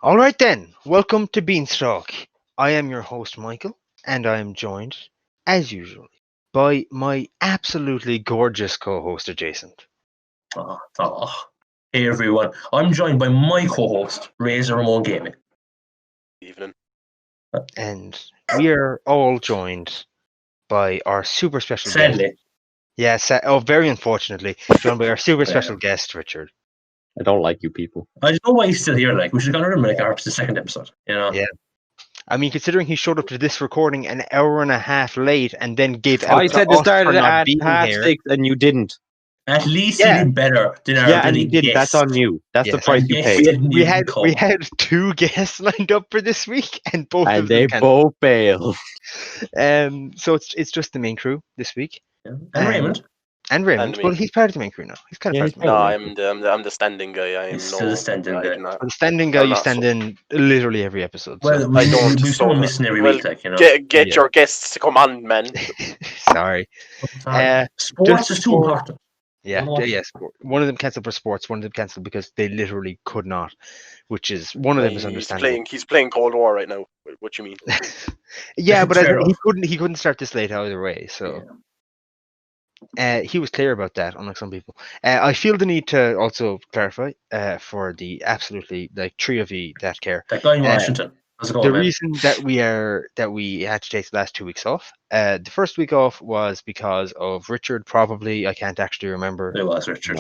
All right then, welcome to BeansTalk. I am your host Michael, and I am joined, as usual, by my absolutely gorgeous co-host Adjacent. Hey everyone, I'm joined by my co-host, Razor Ramon Gaming. Evening. And we are all joined by our super special guest. Sadly, Yes, very unfortunately, joined by our super special guest, Richard. I don't like you people. I don't know why he's still here. Like, we should have got rid of him after the second episode. You know? Yeah. I mean, considering he showed up to this recording an hour and a half late and then gave out I to said us to start for it not at being half here. 6 and you didn't. At least Yeah. he did better than our Yeah, and bloody you didn't. guest. That's on you. That's the Yes. price And you yes, pay. he didn't We even had come. two guests lined up for this week, and both And of they them canceled. both failed. So it's just the main crew this week, Yeah. And Raymond. and Raymond. And me. Well, he's part of the main crew now. He's kind of Yeah, part of he's the main No, Probably. I'm the standing guy. I am He's still the standing guy. I crew. The standing guy, I'm you not stand in literally every episode. Well, So. we've someone missing every week, like, you know. Get Yeah. your guests to come on, man. Sorry. Sports just is too before- important. Yeah, Oh. yes. One of them cancelled for sports. One of them cancelled because they literally could not, which is one of them is understandable. He's playing Cold War right now. What you mean? Yeah, but Fair he enough. couldn't start this late either way. So. He was clear about that, unlike some people. I feel the need to also clarify for the absolutely three of you that care. That guy in Washington. How's it going, The man? reason that we had to take the last 2 weeks off. The first week off was because of Richard. Probably I can't actually remember. It was Richard.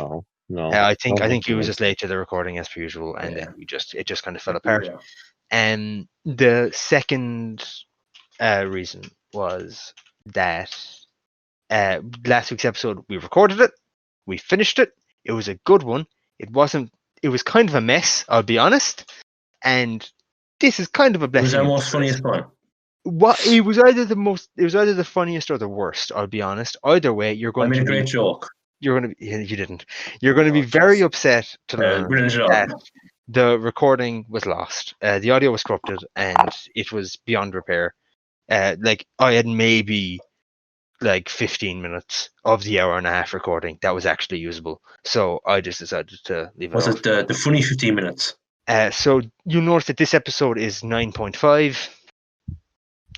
No. I think No, he was no. just late to the recording as per usual, and Yeah. then it just kind of fell apart. Yeah. And the second reason was that last week's episode, we recorded it, we finished it. It was a good one. It was kind of a mess, I'll be honest. And this is kind of a It was blessing. our in most funniest disguise. one. It was either the funniest or the worst, I'll be honest. Either way, you're I going made to a great be joke. you didn't. You're going to be very upset to learn Brilliant job. that the recording was lost. The audio was corrupted and it was beyond repair. I had maybe 15 minutes of the hour and a half recording that was actually usable. So I just decided to leave it Was off. it the funny 15 minutes? So you'll notice that this episode is 9.5.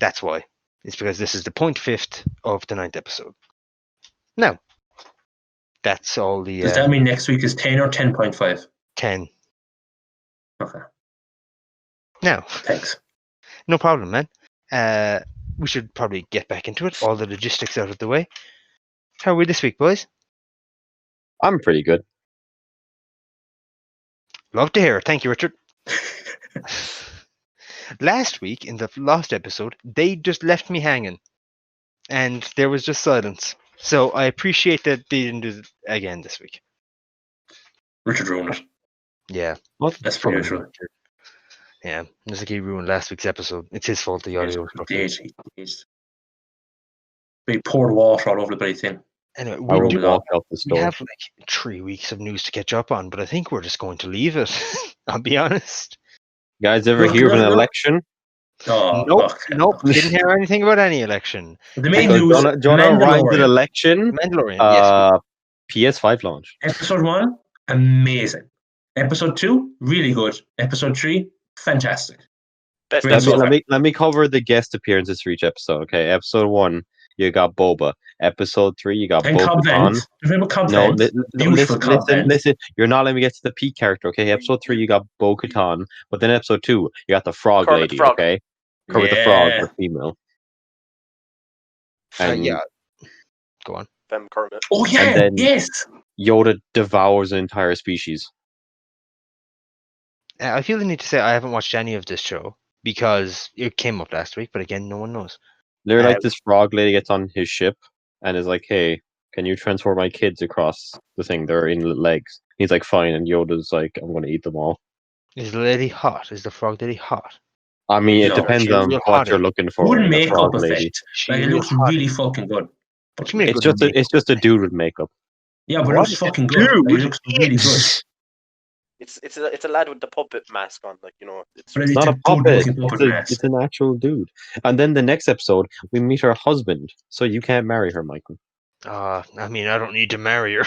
That's why. It's because this is the 0.5th of the 9th episode. Now, that's all the Does that mean next week is 10 or 10.5? 10. Okay. Now, Thanks. no problem, man. We should probably get back into it. All the logistics out of the way. How are we this week, boys? I'm pretty good. Love to hear it. Thank you, Richard. Last week, in the last episode, they just left me hanging. And there was just silence. So I appreciate that they didn't do it again this week. Richard ruined it. Yeah. That's pretty usual. Yeah. Just like he ruined last week's episode. It's his fault the audio was corrupted. He poured water all over the bloody thing. Anyway, I we will do walk out the We store. have 3 weeks of news to catch up on, but I think we're just going to leave it. I'll be honest. You guys ever hear of an election? Oh, Nope. Didn't hear anything about any election. The main Because news, Jonah Ryan's an election. Mandalorian, yes. PS5 launch. Episode 1, amazing. Episode 2, really good. Episode 3, fantastic. Best Great so far. Let me cover the guest appearances for each episode. Okay, episode 1, you got Boba. Episode 3, you got And Cobb Bo-Katan. Vent. Remember Cobb No, Vent? Beautiful Cobb Vent. listen. You're not letting me get to the peak character. Okay, episode 3, you got Bo-Katan, but then episode 2, you got the Frog Kermit Lady. the Frog. Okay, Kermit the Yeah. Frog, the female. And Yeah. Go on. Them Kermit. Oh, yeah, And then- yes. Yoda devours an entire species. I feel the need to say I haven't watched any of this show because it came up last week, but again, no one knows. They're like this Frog Lady gets on his ship and is like, "Hey, can you transport my kids across the thing? They're in legs." He's like, "Fine," and Yoda's like, "I'm going to eat them all." Is the lady hot? Is the frog lady hot? I mean, it No, depends she's on real what hot, you're eh? looking for. Good in a makeup Frog Lady. effect. She Like, it real looks hot. really fucking good. What do you mean? It's just a dude with makeup. Yeah, but What it looks is fucking it good. do Like, with it looks really good. tits? It's a lad with the puppet mask on, like, you know. It's But It's it's not a a puppet. good-looking puppet mask. It's an actual dude. And then the next episode, we meet her husband. So you can't marry her, Michael. I mean, I don't need to marry her.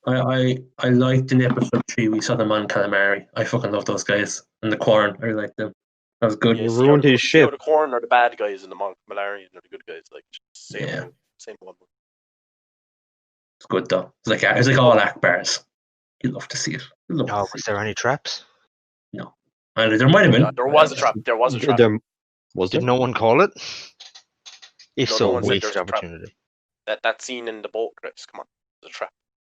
I liked in episode 3 we saw the man calamari. I fucking love those guys. And the corn, I liked them. That was good. Yeah, You see how ruined the, his see how ship. the corn are the bad guys and the Malarian are the good guys. Like same Yeah. same one. It's good though. It's like all Akbars. You'd love to see it. You'd love Oh, to was see there any traps? it. No. There might have been. There was a trap. There was a trap. Was Did there? no one call it? If No so, one said wasted there's a trap. opportunity. That scene in the boat, Chris. Come on, there's a trap.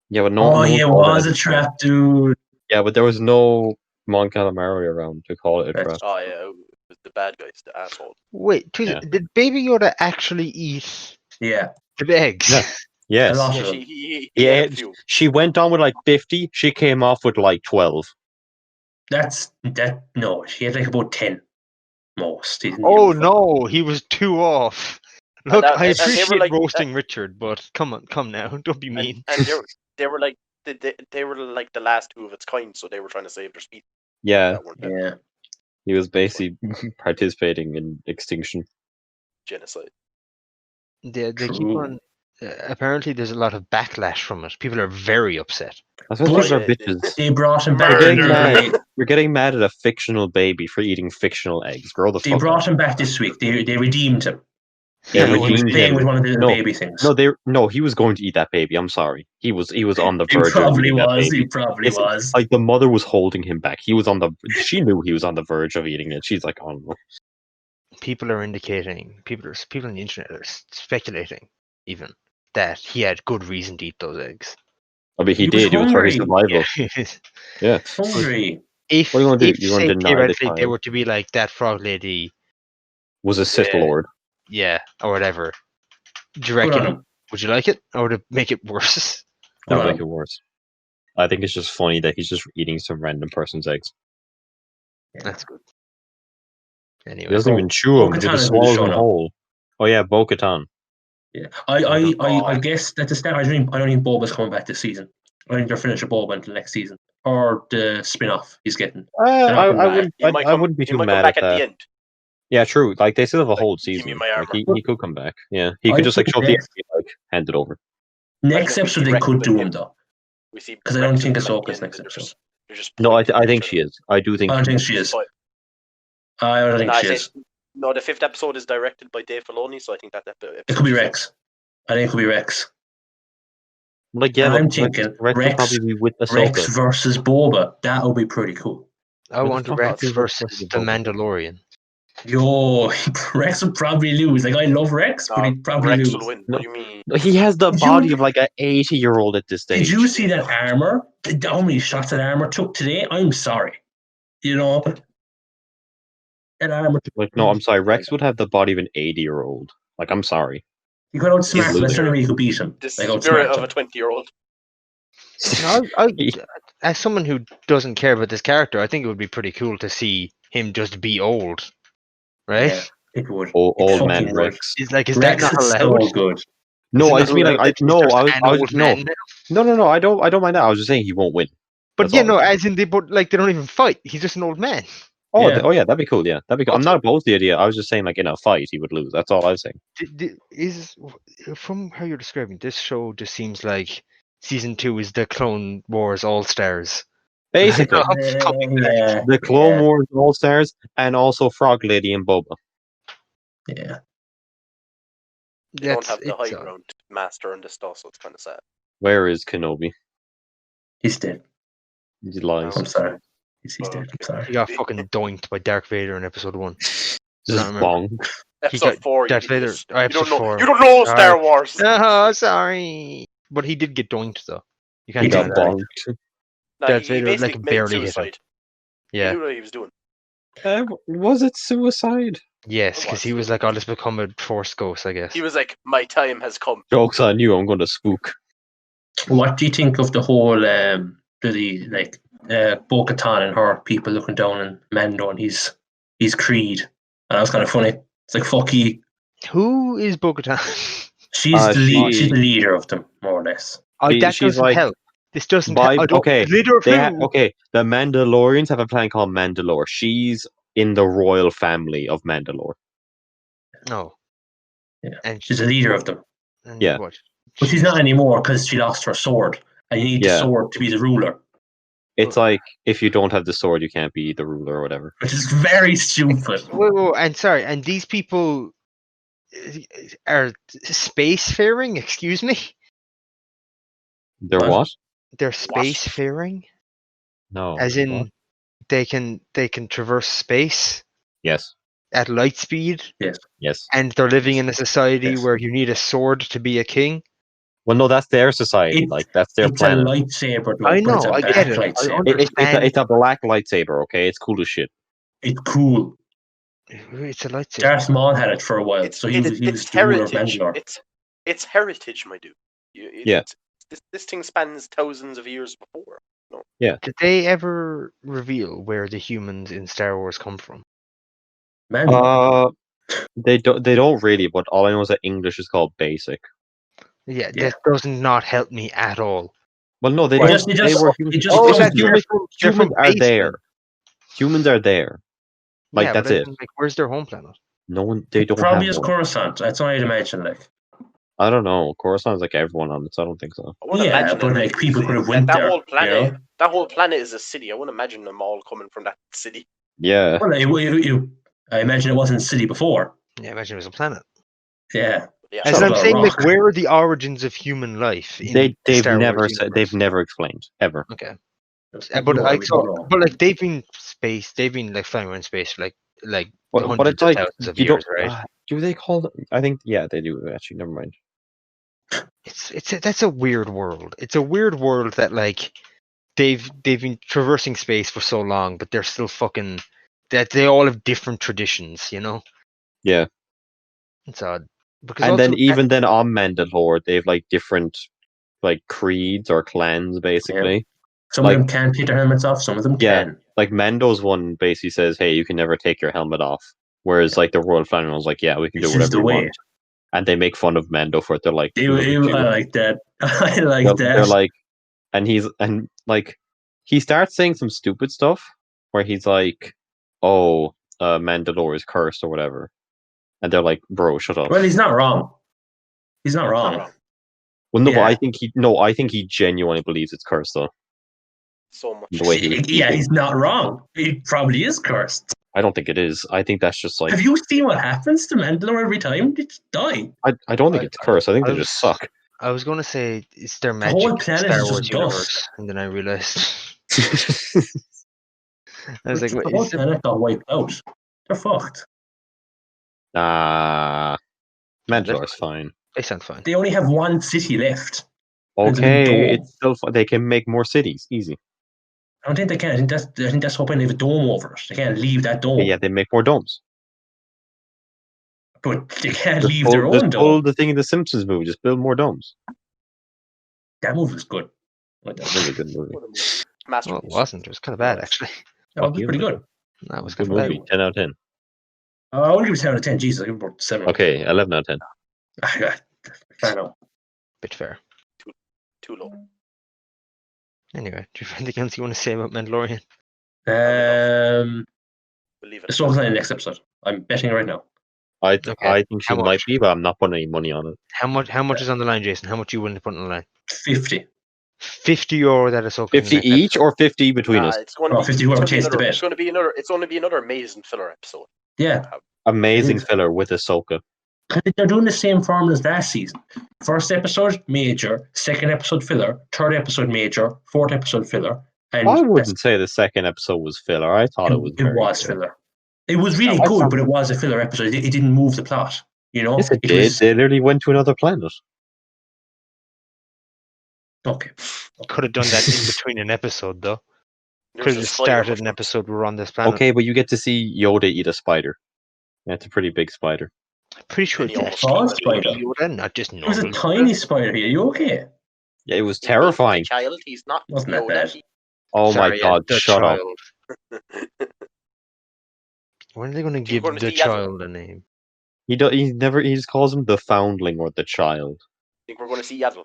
Yeah, but Oh, one yeah, it called was as a trap, dude. Yeah, but there was no Mon Calamari around to call it a That's- trap. Oh yeah, it was the bad guys, the asshole. Wait, Yeah. did Baby Yoda actually eat Yeah. the eggs? Yeah. Yes. A lot Yeah, of them. he Yeah, had a few. she went on with like 50. She came off with like 12. No, she had like about 10 most. He didn't Oh even- no, he was 2 off. Look, that- I and they were appreciate like- roasting Richard, but come now, don't be mean. And they were like they were like the last 2 of its kind, so they were trying to save their species. Yeah, That weren't dead. Yeah. he was basically participating in extinction. Genocide. They keep True. on. Apparently, there's a lot of backlash from it. People are very upset. I suppose Bullshit. people are bitches. They brought him You're back. getting Murder. mad. You're getting mad at a fictional baby for eating fictional eggs. Grow the They fuck brought up. him back this week. They redeemed him. They He was redeemed playing him. with one of the No. baby things. No, he was going to eat that baby. I'm sorry. He was on the He verge of probably eating that was. baby. He probably It's was. like the mother was holding him back. She knew he was on the verge of eating it. She's like, oh no. People are indicating. People on the internet are speculating, even that he had good reason to eat those eggs. I mean, he He was did. It was for his hungry. survival. Yeah. Hungry. If What are you gonna do? if You're gonna say deny the theoretically they child? were to be like that frog lady, Was a Sith Yeah. Lord. yeah, or whatever, do you Good on reckon? him. Would you like it, or would it make it worse? That would Good on make it worse. I think it's just funny that he's just eating some random person's eggs. That's good. He Anyway, doesn't even chew them. He Bo-Katan just is in the swallows show them now. whole. Oh yeah, Bo-Katan. Yeah. Oh. I guess at the start, I don't think Boba's coming back this season. I think they're finishing Boba until next season. Or the spin-off he's getting. I not coming back. wouldn't. He might I come- wouldn't be he too might come mad back at at that. the end. Yeah, true. Like they still have a whole Like, give me season. my Like, armor. he could come back. Yeah, he I could just like think show up the next- end and, like hand it over. Next Like, we episode, see they Rex could with do him. him, though. We see 'Cause I don't Rex think at, like, Ahsoka's the end, next and they're episode. they're just No, I pointing at think each she is. I do think. I don't she think is. she is. But- I don't think No, I she say- is. No, the 5th episode is directed by Dave Filoni, so I think that episode. It could be Rex. I think it could be Rex. Like yeah, And but I'm thinking Rex will Rex- probably be with Ahsoka. Rex versus Boba. That would be pretty cool. I What the want fuck Rex is versus the Boba? Mandalorian. Yo, Rex would probably lose. Like, I love Rex, but he'd probably Rex lose. will win. No. What do you mean? He has the Did body you- of like an 80-year-old at this stage. Did you see that armor? How many shots that armor took today? I'm sorry. You know, that armor. Like, no, I'm sorry. Rex would have the body of an 80-year-old. Like, I'm sorry. You could outsmart him. losing. That's the only way you could beat him. The Like, spirit outsmart of a him. 20-year-old. No, as someone who doesn't care about this character, I think it would be pretty cool to see him just be old, right? Yeah, it would. Old fucking man would. Rex. Is like, is Rex that not is allowed? so good. No, Is it I not just mean like allowed that he's no, just I an was old no, man now? no. I don't mind that. I was just saying he won't win. But That's yeah, all. no, as in they don't even fight. He's just an old man. Oh, Yeah. yeah, that'd be cool. Yeah, that'd be cool. I'm not opposed to the idea. I was just saying like in a fight he would lose. That's all I was saying. Is from how you're describing this show, just seems like season 2 is the Clone Wars All Stars. Basically, Yeah, the Clone yeah, Wars All Stars and also Frog Lady and Boba. yeah. They don't have the high ground master in this stuff, so it's kind of sad. Where is Kenobi? He's dead. He lies. I'm sorry. He's dead. I'm Okay. sorry. He got fucking doinked by Darth Vader in episode 1. Just not remember. bong. Episode got 4. Darth You Vader. idiots. Oh, You don't episode know. 4. You don't know Star Wars. Oh, sorry. But he did get doinked though. You can't He do got that. bonked. No, Darth he Vader, basically like, committed barely hit him. suicide. Yeah. He knew what he was doing. Was it suicide? Yes, It because was. he was like, "I'll just become a Force ghost," I guess. He was like, "My time has come." Jokes on you. I'm going to spook. What do you think of the whole bloody like Bo-Katan and her people looking down on Mando and he's Creed? And that was kind of funny. It's like fuck you. Who is Bo-Katan? She's she- she's the leader of them, more or less. Oh, that she's doesn't like help. This doesn't by- help. I don't, okay, leader of who? okay, the Mandalorians have a planet called Mandalore. She's in the royal family of Mandalore. No. Yeah. And She's the leader of them. and Yeah. What? But she's not anymore because she lost her sword. and you need the Yeah. sword to be the ruler, It's like if you don't have the sword, you can't be the ruler or whatever. which is very stupid. Whoa, and sorry, and these people are spacefaring. Excuse me, They're What? what? they're spacefaring, No. as in What? they can traverse space Yes. at light speed, Yes. and they're living in a society Yes. where you need a sword to be a king. Well, no, that's their society. It- Like that's their It's planet. a lightsaber, though, I but it's know, a I black get it. I lightsaber. It's a black lightsaber. Okay, it's cool as shit. It's cool. It's a lightsaber. Darth Maul had it for a while, It's so he was it's the ruler of heritage. Mandalore. It's heritage, my dude. Yeah. This thing spans thousands of years before. Did they ever reveal where the humans in Star Wars come from? Mandalore. They don't really. But all I know is that English is called basic. Yeah, Yeah. that does not help me at all. Well, no, they Well, don't. just- They were it humans. just It's comes that here. They're from humans are Baseman. there. Humans are there. Like Yeah, that's but it. like, where's their home planet? No one. They don't Probably have is one. Coruscant. That's all I'd imagine. Like, I don't know. Coruscant's like everyone on it, so I don't think so. I wouldn't yeah, imagine but that like people could have went that there. whole planet. You know? That whole planet is a city. I wouldn't imagine them all coming from that city. Yeah. Well, I imagine it wasn't a city before. Yeah, imagine it was a planet. Yeah. Yeah. As So I'm a saying, like, rock. where are the origins of human life in the They've Star never Wars said. They've universe? never explained ever. Okay, We but don't like, know. but like, they've been space. They've been like flying around space for like But hundreds it's like of thousands of you years, don't. right? Do they call them? I think yeah, they do actually. Never mind. That's a weird world. It's a weird world that like they've been traversing space for so long, but they're still fucking that they all have different traditions, you know? Yeah. It's odd. Because And then also, even then on Mandalore, they've like different like creeds or clans basically. Some like- of them can take their helmets off. Some of them Yeah. can. Like Mando's one basically says, "Hey, you can never take your helmet off." Whereas like the Royal Family was like, "Yeah, we can This do is whatever the we way. want." And they make fun of Mando for it. They're like, I "Look at you." like that. I like They're that. like, and he starts saying some stupid stuff where he's like, "Oh, Mandalore is cursed or whatever," and they're like, "Bro, shut up." Well, he's not wrong. He's not Not wrong. wrong. Well, no, but Yeah. I think he genuinely believes it's cursed though. So much. The way he was Yeah, speaking. he's not wrong. He probably is cursed. I don't think it is. I think that's just like Have you seen what happens to Mandalore every time? They just die. I don't think it's cursed. I think I they just suck. I was going to say it's their The magic whole in the planet Star is Wars just universe, dust. and then I realized I was like, The what, whole is it? planet got wiped out. They're fucked. Mandalore's fine. They sound fine. They only have one city left. It's a big Okay, dome. it's still fun. They can make more cities. Easy. I don't think they can. I think that's hoping they have a dome over it. They can't leave that dome. Yeah, they make more domes. But they can't Just leave pull, their just own pull dome. the thing in the Simpsons movie. Just build more domes. That movie was good. Like that. It's a really good movie. What a movie. Well, Masterpiece. it wasn't. It was kind of bad, Nice. actually. That was Fuck you, pretty man. good. That was Good kind of movie. bad. 10 out of 10. I would give it 7 out of 10. Jesus, I give it about 7. Okay, 11 out of 10. I know. Bit fair. Too low. Anyway, do you have anything else you want to say about Mandalorian? We'll leave it. Let's talk about it in the next episode. I'm betting right now. I Okay, think she how might much? be, but I'm not putting any money on it. How much is on the line, Jason? How much are you willing to put on the line? 50. €50 that Ahsoka. 50 each or 50 between us? It's going to be 50 whoever it's gonna be takes the another- bet. It's going to be another. It's going to be another amazing filler episode. Yeah. Amazing It is. filler with Ahsoka. They're doing the same formula as last season. First episode, major. Second episode, filler. Third episode, major. Fourth episode, filler. And I wouldn't say the second episode was filler. I thought it was it very was good. filler. It was really I good, thought- but it was a filler episode. It didn't move the plot. You know? Yes, it did. was They literally went to another planet. okay. Could have done that in between an episode, though. There's Could have a just spider started an reference. episode we're on this planet. Okay, but you get to see Yoda eat a spider. That's a pretty big spider. Pretty sure And it's he actually almost killed Baby Yoda. Yoda, not just It was a normal. tiny spider here. You okay? Yeah, it was He's terrifying. a child. He's not. Wasn't that Yoda. bad? Oh Sorry, my yeah, god, the shut up. child. When are they going to Do you give wanna the see Yaddle? child a name? He just calls him the foundling or the child. think we're going to see Yaddle.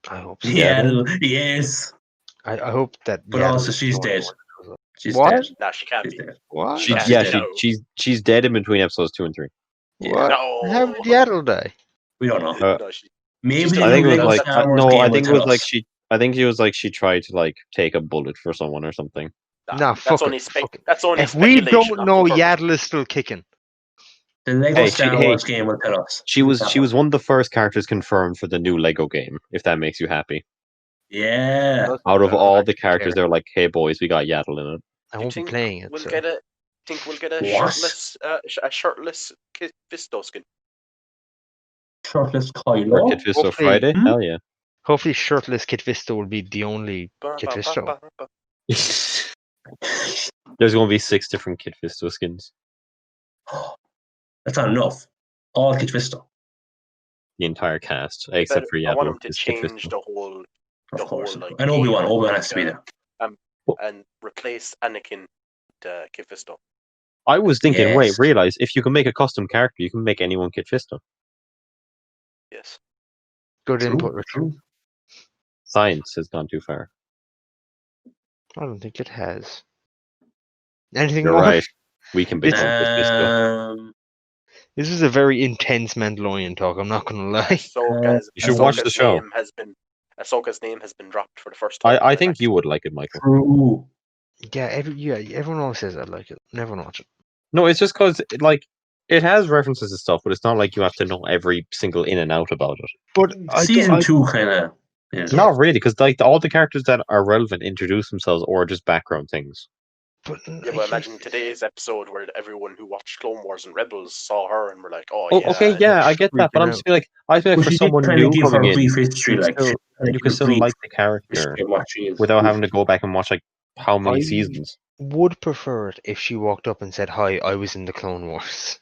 I hope so. Yeah, yes. I hope that. But Yaddle also is she's the only dead. one that goes up. She's What? dead. Nah, she can't She's be. dead. What? She's Yeah, dead. she's dead in between episodes 2 and 3. What? No. How did Yaddle die? We don't know. Uh, No, she, Maybe She's they still I think it do was Lego like Star Wars no, game I will think it tell was like us. I think she was like she tried to like take a bullet for someone or something. Nah, that's fuck only it. Fuck it. that's only If we speculation. don't not know confirmed. Yaddle is still kicking, The Lego Hey, Star Wars game will tell us. She was one of the first characters confirmed for the new Lego game. If that makes you happy. Yeah. Out of I don't all the actually characters, care. they're like, "Hey boys, we got Yaddle in it." I Do you won't be think playing it. we'll So. get a? Think we'll get a What? shirtless Kit Fisto skin? Shirtless Or Kylo. Kid Fisto Hopefully- Friday? Hmm? Hell yeah. Hopefully, shirtless Kit Fisto will be the only Kit Fisto. There's going to be 6 different Kid Fisto skins. That's not enough. All Kid Fisto. The entire cast, except for I want Yaddle. him to is Kid change Fisto. the whole Of course. whole, like, And Obi-Wan. game, Obi-Wan has to be there. and replace Anakin with Kit Fisto. I was thinking, wait, Yes. realize if you can make a custom character, you can make anyone Kid Fisto. Yes. Good True, input, Richard. true. Science has gone too far. I don't think it has. Anything You're more? right. We can This- become Kid Fisto. This was a very intense Mandalorian talk. I'm not gonna lie. Ahsoka's, You should watch the Ahsoka's show. name has been Ahsoka's name has been dropped for the first time. I think you would like it, Michael. True. Yeah, everyone always says I like it. Never watch it. No, it's just because like it has references to stuff, but it's not like you have to know every single in and out about it. But Season 2 kind of. Yeah. Not really, because like all the characters that are relevant introduce themselves or just background things. But Yeah, but imagine today's episode where everyone who watched Clone Wars and Rebels saw her and were like, "Oh, Oh, yeah, okay, yeah, I get that, but I'm freaking just feeling like I feel like But for she did someone kind of new give her coming a in, brief history, you like still, you can still like the character history of what she is. without having to go back and watch like how many I- seasons. would prefer it if she walked up and said, "Hi, I was in the Clone Wars.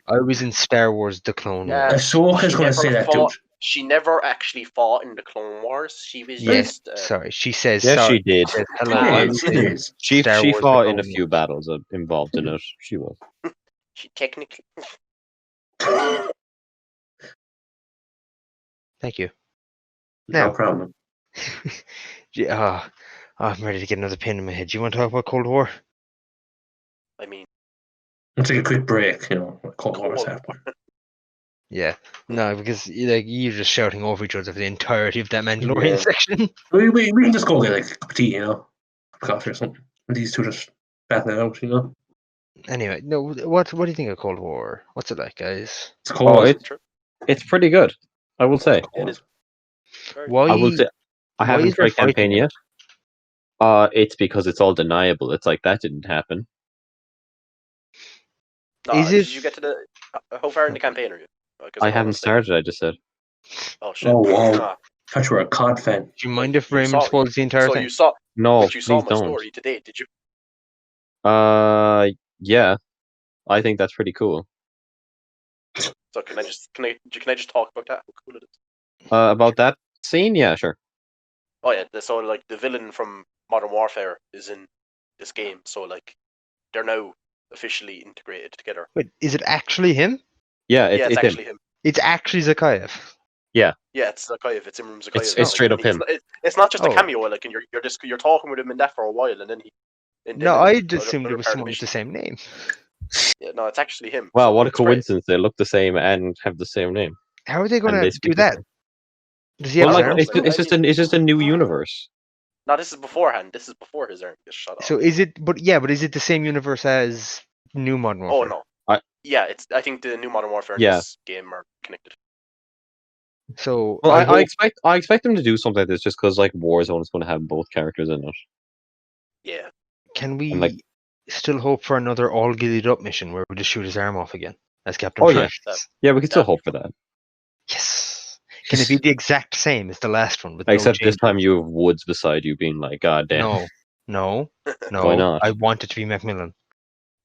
I was in Star Wars: The Clone Yeah. Wars." Ahsoka's She going to never say that, fought- dude. She never actually fought in the Clone Wars. She was Yes, just sorry. She says, Yes, sorry. she did. She says, "Hello, I It was is, it in is. She Star Wars: The fought in a Clone few Wars." battles involved in it. She was. she technically. Thank you. No Now- problem. Yeah, I'm ready to get another pin in my head. Do you want to talk about Cold War? I mean, Let's take a quick break, Cold War's Cold happening. Yeah. No, because like you're just shouting over each other for the entirety of that Mandalorian Yeah. section. We can just go get like a cup of tea, coffee or something. And these two just battle it out, Anyway, no. What do you think of Cold War? What's it like, guys? It's cold. Oh, true. it's pretty good. I will say. It is. Very Why? I will say. I why haven't is there tried campaign fighting in yet. It's because it's all deniable. It's like that didn't happen. No, Is did it- you get to the? How far in the campaign are you? 'Cause I don't haven't wanna say- started. I just said. Oh shit! Oh, wow. Ah, I thought you were a COD fan. Do you mind if you Raymond saw- spoils the entire so thing? you saw, No, but you saw please my don't. story today, did you? Yeah, I think that's pretty cool. So can I just talk about that? How cool it is. About that scene, yeah, sure. Oh yeah, so like the villain from Modern Warfare is in this game, so like they're now officially integrated together. Wait, is it actually him? Yeah, Yeah, it's him. actually him. It's actually Zakayev. Yeah, it's Zakayev. It's Imran Zakayev. It's straight up he's him. not- It's not just a Oh. cameo, like, and you're talking with him in that for a while, and then he. No, I'd assumed it was someone with the same name. Yeah, no, it's actually him. Wow, So what a it's great. coincidence! They look the same and have the same name. How are they going And to they do speak the that? same. Does he have Well, his I like don't arms? know. it's just a new universe. No, this is beforehand. This is before his arm gets shut off. So is it? But is it the same universe as New Modern Oh Warfare? no. Yeah, I think the new Modern Warfare and Yeah. this game are connected. So Well, I I expect them to do something like this just because like Warzone is going to have both characters in it. Yeah. can we and, like- still hope for another all giddied up mission where we just shoot his arm off again as Captain Oh, yeah. Price? Yeah, we can still Yeah. hope for that. Yes. Can it be the exact same as the last one with no Except this changes? time you have Woods beside you, being like, "God damn." No. Why not? I want it to be Macmillan.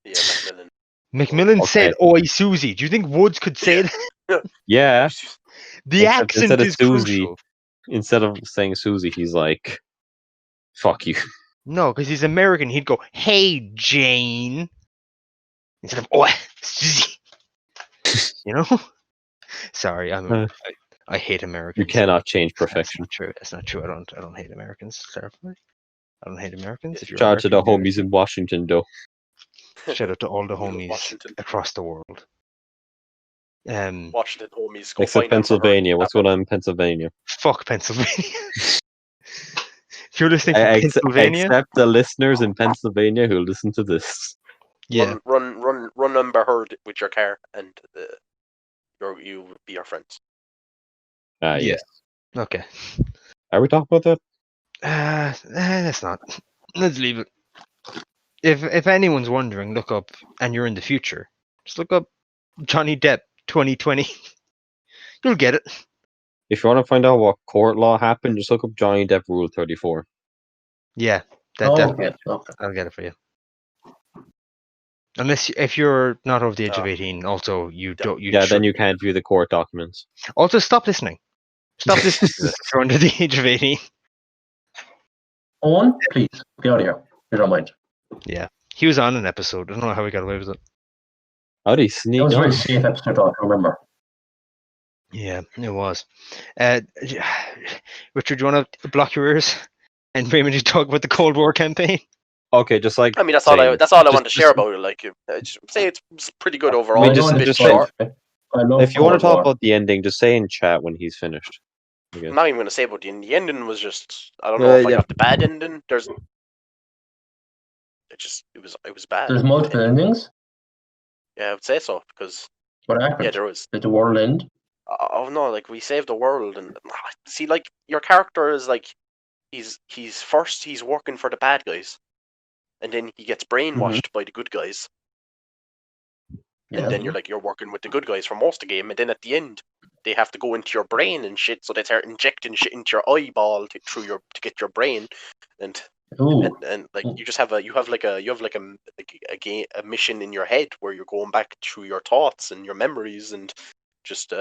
Yeah, Macmillan. Macmillan Okay. said, "Oi, Susie." Do you think Woods could say that? Yeah. The Except accent instead of is Susie- crucial. Instead of saying Susie, he's like, "Fuck you." No, because he's American. He'd go, "Hey, Jane," instead of "Oi, Susie." You know? Sorry, I hate Americans. You cannot change That's perfection. not true. That's not true. I don't hate Americans. Clarify. I don't hate Americans. If you're Shout out to the American, homies in Washington, though. shout out to all the We love homies Washington. across the world. Washington homies, go Except find them for her. Pennsylvania. What's going on in Pennsylvania? Fuck Pennsylvania. If you're listening from Pennsylvania, Except the listeners in Pennsylvania who listen to this. yeah, Run Amber Heard with your car, and you would be our friends. Yeah. Yes. okay. Are we talking about that? Let's not. Let's leave it. If anyone's wondering, look up, and you're in the future, just look up Johnny Depp 2020. You'll get it. If you want to find out what court law happened, just look up Johnny Depp Rule 34. Yeah, Okay. I'll get it for you. Unless if you're not over the age of 18, also you don't. You Yeah, then shouldn't. you can't view the court documents. Also, stop listening. Stop listening to this if you're under the age of 18. Owen, please, get out of here. If you don't mind. Yeah, he was on an episode. I don't know how he got away with it. How did he That sneak was a very on? safe episode, I remember. Yeah, it was. Richard, do you want to block your ears and maybe talk about the Cold War campaign? Okay, just like I mean, that's all I just- want to share about it. Like, just say it's pretty good overall. mean, It's just- a bit just short. I love if you want to Cold talk War. about the ending, just say in chat when he's finished. I guess. I'm not even going to say about the ending. The ending was just, I don't know if I got the bad ending. It was bad. There's multiple endings. Yeah, I would say so because What happened? yeah, there was. Did the world end? Oh no, like we saved the world, and see, like your character is like he's working for the bad guys, and then he gets brainwashed by the good guys, Yeah. and then you're working with the good guys for most of the game, and then at the end they have to go into your brain and shit, so they start injecting shit into your eyeball to get your brain, and Ooh. and like you have a mission in your head where you're going back through your thoughts and your memories and just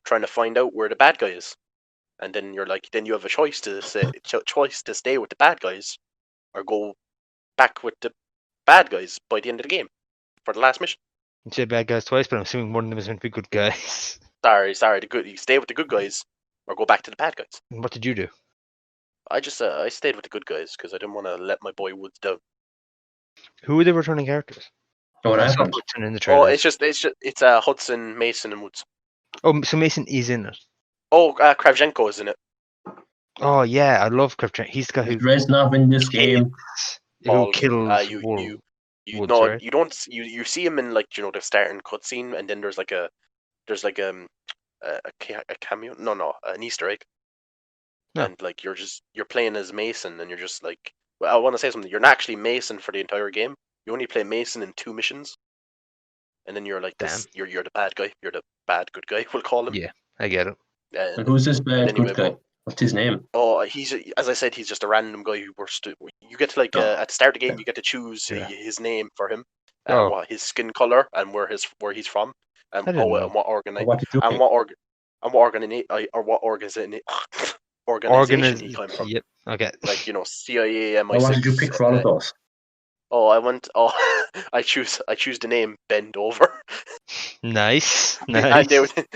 trying to find out where the bad guy is, and then then you have a choice to stay with the bad guys or go back with the bad guys by the end of the game for the last mission. You said bad guys twice, but I'm assuming one of them is meant to be good guys. Sorry, you stay with the good guys or go back to the bad guys. And what did you do? I just I stayed with the good guys because I didn't want to let my boy Woods down. Who were the returning characters? What I saw happened? Hudson in the Oh, trailer. it's Hudson, Mason, and Woods. Oh, so Mason is in it. Oh, Kravchenko is in it. Oh yeah, I love Kravchenko. He's the guy who Reznov in this game. kills you Woods, no, right? you don't you see him in the starting cutscene, and then there's a cameo, an Easter egg, No. and you're playing as Mason, and you're just like, well, I want to say something. You're not actually Mason for the entire game. You only play Mason in 2 missions, and then you're like this. You're the bad guy. You're the bad good guy. We'll call him. Yeah, I get it. And who's this bad anyway, good guy? What's his name? Oh, he's, as I said, he's just a random guy who works. You get to at the start of the game, you get to choose his name for him, what his skin color, and where he's from, and what organization he came from. Yep. Okay. Like CIA, MI6. What did you pick for all of those? Oh, I choose the name Bend Over. Nice. And Nice. they wouldn't.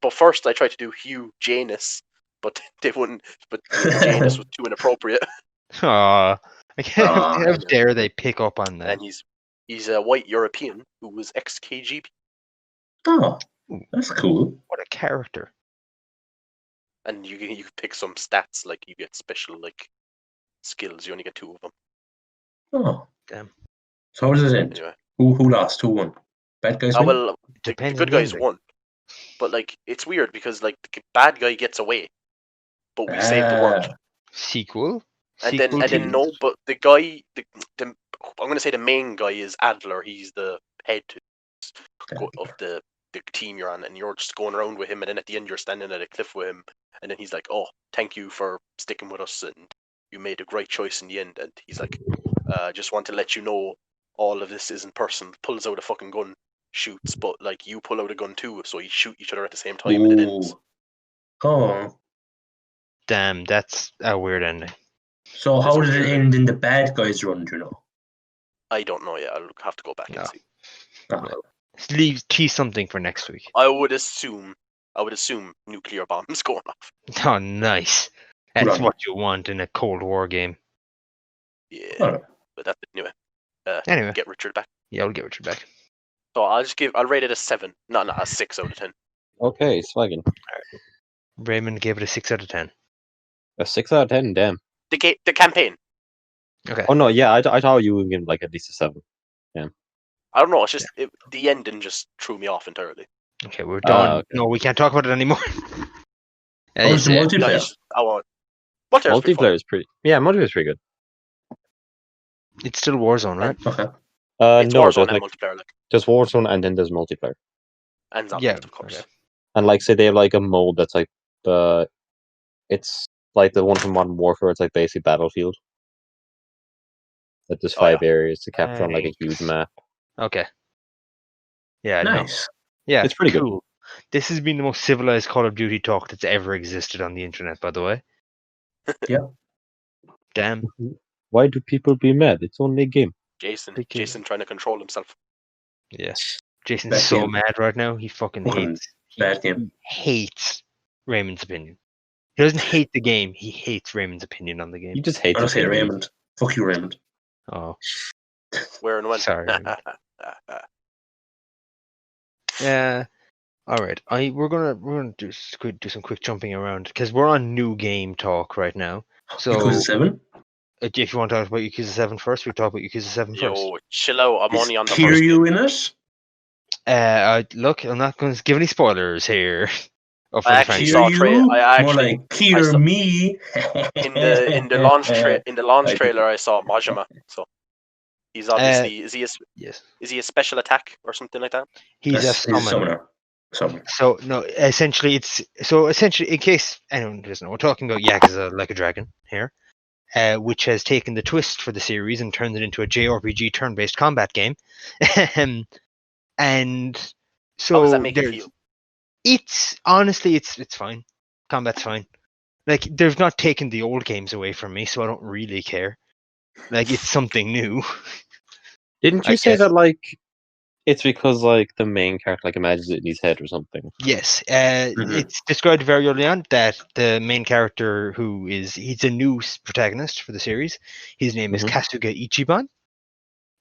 But first I tried to do Hugh Janus, but they wouldn't. But Janus was too inappropriate. Aw. How dare they pick up on that? And he's a white European who was ex-KGB. Oh, that's cool. What a character. And you pick some stats, like you get special skills. You only get 2 of them. Oh, damn. So how does it end? Anyway. Who lost? Who won? Bad guys win? Well, the Depends good on the guys ending. won, but it's weird because the bad guy gets away, but we saved the world. Sequel. And then no, but the guy, I'm gonna say the main guy is Adler. He's the head of the team you're on, and you're just going around with him. And then at the end, you're standing at a cliff with him, and then he's like, "Oh, thank you for sticking with us, and you made a great choice in the end." And he's like, "Just want to let you know, all of this isn't personal." Pulls out a fucking gun, shoots, but you pull out a gun too, so you shoot each other at the same time, and it ends. Oh. Damn, that's a weird ending. So how did it end in the bad guys run? Do you know? I don't know yet. I'll have to go back and see. Tease something for next week. I would assume nuclear bombs going off. Oh, nice. That's what you want in a Cold War game. Yeah, but that's it anyway. Anyway. Get Richard back. Yeah, I'll get Richard back. So I'll rate it a 7, not a 6 out of 10. Okay, swagging. Raymond gave it a 6 out of 10. A 6 out of 10, damn. The campaign. Okay. Oh no, yeah, I thought you would give it like at least a 7. I don't know. It's just the ending just threw me off entirely. Okay, we're done. okay. No, we can't talk about it anymore. How's the No, multiplayer? I want multiplayer's pretty fun. Multiplayer is pretty. Yeah, multiplayer is pretty good. It's still Warzone, right? Okay. It's No, Warzone there's and like multiplayer, like, there's Warzone and then there's multiplayer. and zombies, Yeah, of course. okay. And like say they have like a mode that's like it's like the one from Modern Warfare. It's like basically Battlefield. That there's Oh, 5 areas to capture on like a Thanks. huge map. Okay. Yeah, no. Nice. Yeah, It's pretty good. cool. This has been the most civilized Call of Duty talk that's ever existed on the internet, by the way. Yeah. Damn. Why do people be mad? It's only a game. Jason Because- trying to control himself. Yeah. Jason's Bad so game. mad right now. He fucking Fucking hates. bad game. He hates Raymond's opinion. He doesn't hate the game. He hates Raymond's opinion on the game. You just hate I the don't say game. Raymond. Fuck you, Raymond. Oh, Where and when? sorry. Yeah. All right. We're gonna do some quick jumping around because we're on new game talk right now. So Yakuza 7? if you want to talk about Yakuza 7 first, we talk about Yakuza 7 first. Yo, chill out. I'm Is only on the first bit. Kiryu in it? Look, I'm not going to give any spoilers here. Of I the actually franchise. saw a Kiryu? I More actually- like Kier me. in the launch I do. trailer. I saw Majima. So he's obviously Yes, is he a special attack or something like that? he's a Yes, he's a summoner. Summoner. So no, essentially, in case anyone doesn't know, we're talking about Yakuza Like a Dragon here, which has taken the twist for the series and turned it into a JRPG turn-based combat game. And so How does that make you there's- feel? It's honestly, it's fine. Combat's fine. Like they've not taken the old games away from me, so I don't really care. Like it's something new. Didn't I you say guess. that like it's because like the main character like imagines it in his head or something? Yes, Mhm. it's described very early on that the main character, he's a new protagonist for the series. His name is Mhm. Kasuga Ichiban,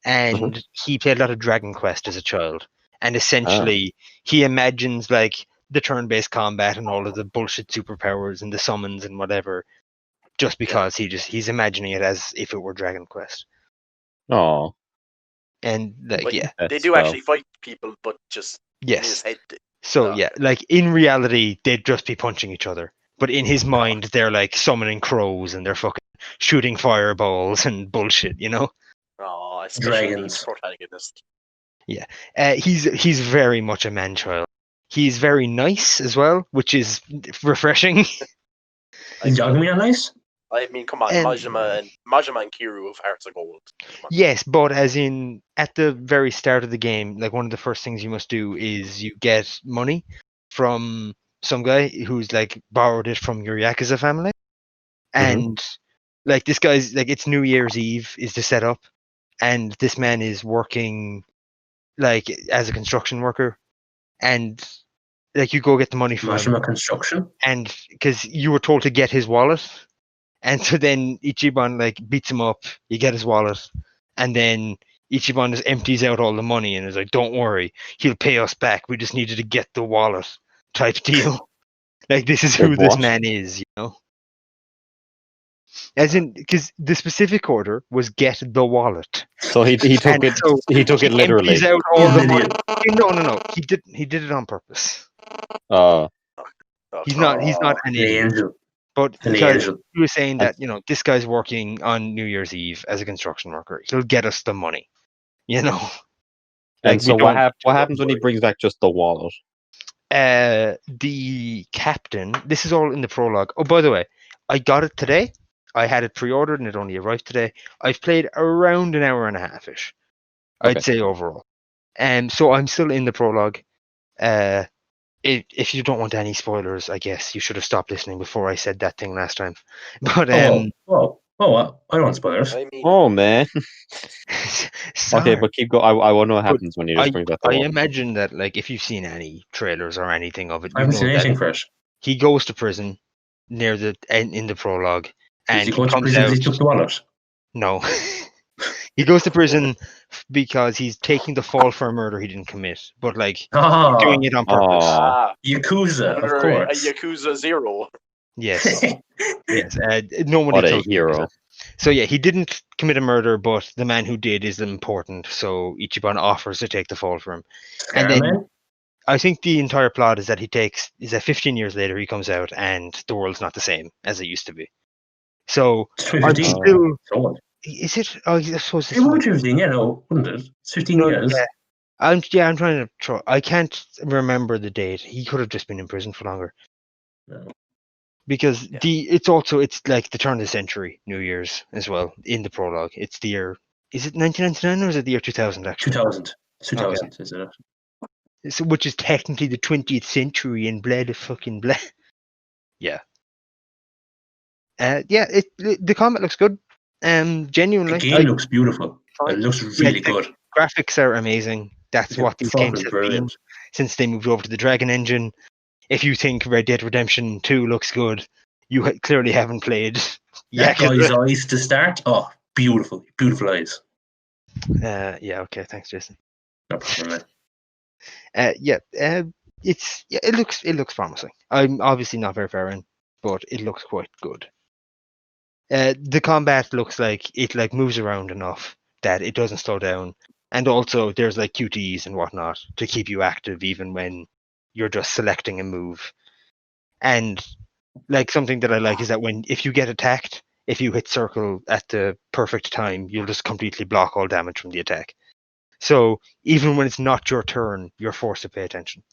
and he played a lot of Dragon Quest as a child. And essentially, he imagines like the turn-based combat and all of the bullshit superpowers and the summons and whatever, just because he's imagining it as if it were Dragon Quest. Oh, And like But yeah, they that's do well. actually fight people, but just in his yes. head. So Oh, yeah, like in reality, they'd just be punching each other. But in his mind, they're like summoning crows and they're fucking shooting fireballs and bullshit, you know? Oh, a special needs Dragons. protagonist. He's very much a man-child. He's very nice as well, which is refreshing. Is Yagami not nice? I mean, come on, And- Majima and Kiryu of Hearts of Gold. Come on. Yes, but as in at the very start of the game, like one of the first things you must do is you get money from some guy who's like borrowed it from your Yakuza family. And like this guy's like it's New Year's Eve is the setup, and this man is working like as a construction worker, and like you go get the money from him, Mashima Construction? and because you were told to get his wallet, and so then Ichiban like beats him up, you get his wallet, and then Ichiban just empties out all the money and is like, "Don't worry, he'll pay us back. We just needed to get the wallet," type deal. Like this is who Wait, this what? man is, you know. As in, because the specific order was get the wallet. So he took And it. so He took it he literally. empties out all He's the an money. idiot. No. He did it on purpose. Okay. He's not an An idiot. angel. But An because angel. he was saying that, you know, this guy's working on New Year's Eve as a construction worker. He'll get us the money. You know? And Like, so we what, don't- what happens when he brings back just the wallet? The captain, this is all in the prologue. Oh, by the way, I got it today. I had it pre-ordered and it only arrived today. I've played around an hour and a half-ish, I'd Okay. say overall. And so I'm still in the prologue. If you don't want any spoilers, I guess you should have stopped listening before I said that thing last time. But I don't want spoilers. I mean, Oh man. sorry. Okay, but keep going. I want to know what happens when he just brings back the I wallet. imagine that like if you've seen any trailers or anything of it, I you haven't know seen that anything for it. he goes to prison near the end in the prologue, Did and he he go to comes prison out. because he took the wallet? No, He goes to prison because he's taking the fall for a murder he didn't commit, but like Ah, doing it on purpose. Yakuza, of Under a course. Yakuza 0. Yes, yes. Nobody What a took hero. Yakuza. So yeah, he didn't commit a murder, but the man who did is important. So Ichiban offers to take the fall for him. And then Scarman? I think the entire plot is that 15 years later he comes out and the world's not the same as it used to be. So It's I'm 2015. still. So what? Is it? Oh, I suppose It would be 15, yeah, no, wouldn't it? It's 15 No, years. yeah. I'm trying to try. I can't remember the date. He could have just been in prison for longer. No. Because Yeah. it's like the turn of the century, New Year's as well. In the prologue, it's the year. Is it 1999 or is it the year 2000? Actually, 2000. 2000, is it? so, which is technically the 20th century in blood, fucking blood. Yeah. Yeah. The combat looks good. Genuinely, The game looks beautiful. fine. It looks Yeah, really good. graphics are amazing. That's what these games have been since they moved over to the Dragon Engine. If you think Red Dead Redemption 2 looks good, you clearly haven't played That guy's Yakuza. eyes to start. Oh, beautiful. Beautiful eyes. Yeah, okay, thanks, Jason. No problem, man. It looks promising. I'm obviously not very far in, but it looks quite good. The combat looks like it like moves around enough that it doesn't slow down, and also there's like QTEs and whatnot to keep you active even when you're just selecting a move. And like something that I like is that if you get attacked, if you hit circle at the perfect time, you'll just completely block all damage from the attack. So even when it's not your turn, you're forced to pay attention.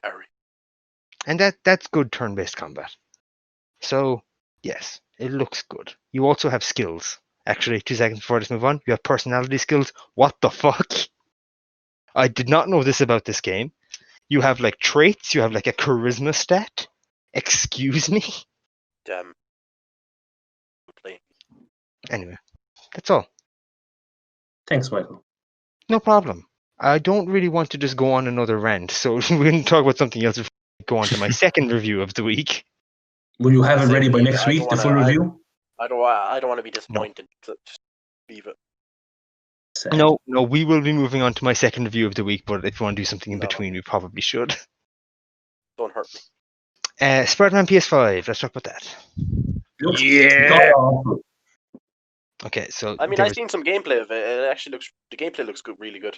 Parry. And that's good turn-based combat. So yes, it looks good. You also have skills. Actually, 2 seconds before this move on, you have personality skills. What the fuck? I did not know this about this game. You have like traits, you have like a charisma stat. Excuse me? Damn. Play. Anyway, that's all. Thanks, Michael. No problem. I don't really want to just go on another rant, so we're going to talk about something else before I go on to my second review of the week. Will you have it Say ready by leave next it. week, the full review? I don't want to be disappointed. So just leave it. Sad. No, we will be moving on to my second review of the week, but if you want to do something in No. between, we probably should. Don't hurt me. Spider-Man PS5, let's talk about that. Looks Yeah. god-awful. Okay, so I mean, I've seen some gameplay of it. It actually looks. The gameplay looks good, really good.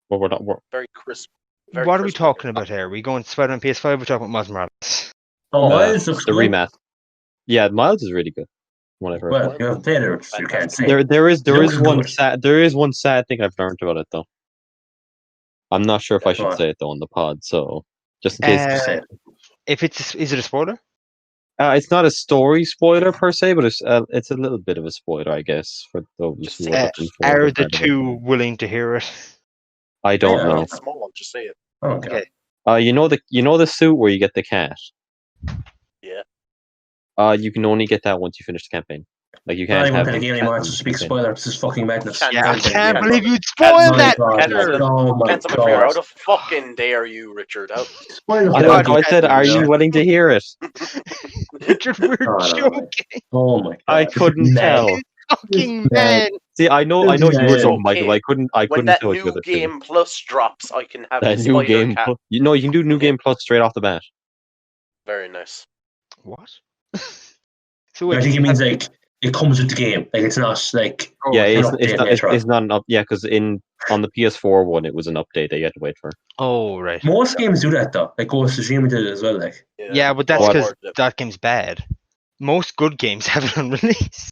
Well, we're Very crisp. what are we talking about here? Are we going to Spider-Man PS5? We're talking about Miles Morales. Oh, Miles looks the good. remaster. Yeah, Miles is really good. Whatever. Well, you haven't played it, so you can't say. There is looks one good. sad thing I've learned about it though. I'm not sure if I should What? say it though on the pod, so just in case. Just say it. If is it a spoiler? It's not a story spoiler per se, but it's a little bit of a spoiler, I guess, for those Just who say are it. looking for Are it. the two willing to hear it? I don't Yeah. know. It's small. Just say it. Oh, okay. Okay. You know the suit where you get the cat. Yeah. You can only get that once you finish the campaign. Like you I'm not can't even have play the the game cat anymore. in It's the just a big campaign. spoiler. This is fucking madness. Can't- Yeah, I Cancel- can't cancel believe it. you'd spoil My that. God. Richard. Oh my Cancel my trigger. How god. the fucking dare you, Richard? How... Spoiler You I know alert. what? I said, are you willing to hear it? Richard, we're Oh, no, joking. Oh my god. I This is couldn't mad. tell. Fucking mad. man. See, I know you were It's joking, Michael. okay. But I When couldn't that tell you new other game plus drops, I can have that the new Spider game. Cat. You know, you can do new Yeah. game plus straight off the bat. Very nice. What? So I wait, think it means like it comes with the game. Like it's not like oh, Yeah, an it's update not later it's on. not an up. Yeah, because on the PS4 one, it was an update that you had to wait for. Oh, right. Most games do that though. Like Ghost of Tsushima did it as well. Like Yeah, but that's God of because War did it. that game's bad. Most good games have it on release.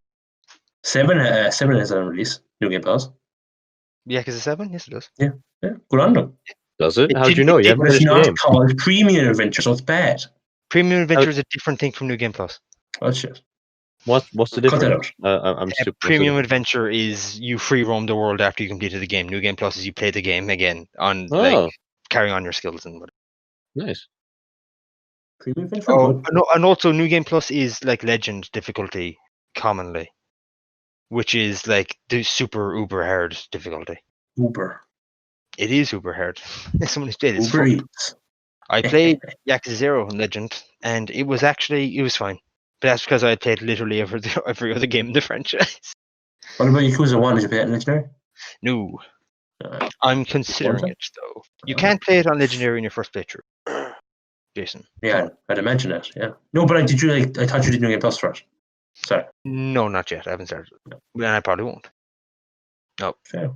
7 is on release. New Game Plus. Yeah, because it's 7? Yes, it does. Yeah, good on them. Does it? It How'd you didn't- know? it You haven't But it's finished the not game. called Premium Adventure, so it's bad. Premium Adventure is a different thing from New Game Plus. Oh shit. What's the Cut that difference? out. I'm stupid. What's the Premium difference? Adventure is you free roam the world after you completed the game. New Game Plus is you play the game again on Oh, like carrying on your skills and whatever. nice. Premium Adventure. Oh, Good. and also New Game Plus is like Legend difficulty commonly, which is like the super uber hard difficulty. Uber. It is uber hard. Someone said it's Uber fun. Eats. I played Yakuza 0 on Legend, and it was fine. But that's because I played literally every other game in the franchise. What about Yakuza 1? Did you play it in Legendary? No, Uh, I'm considering it? it though. You Oh. can't play it on Legendary in your first playthrough, Jason. Yeah, I'd imagine that. Yeah. No, but did you like? I thought you did New Game Plus for it. Sorry. No, not yet. I haven't started it. And I probably won't. Fair.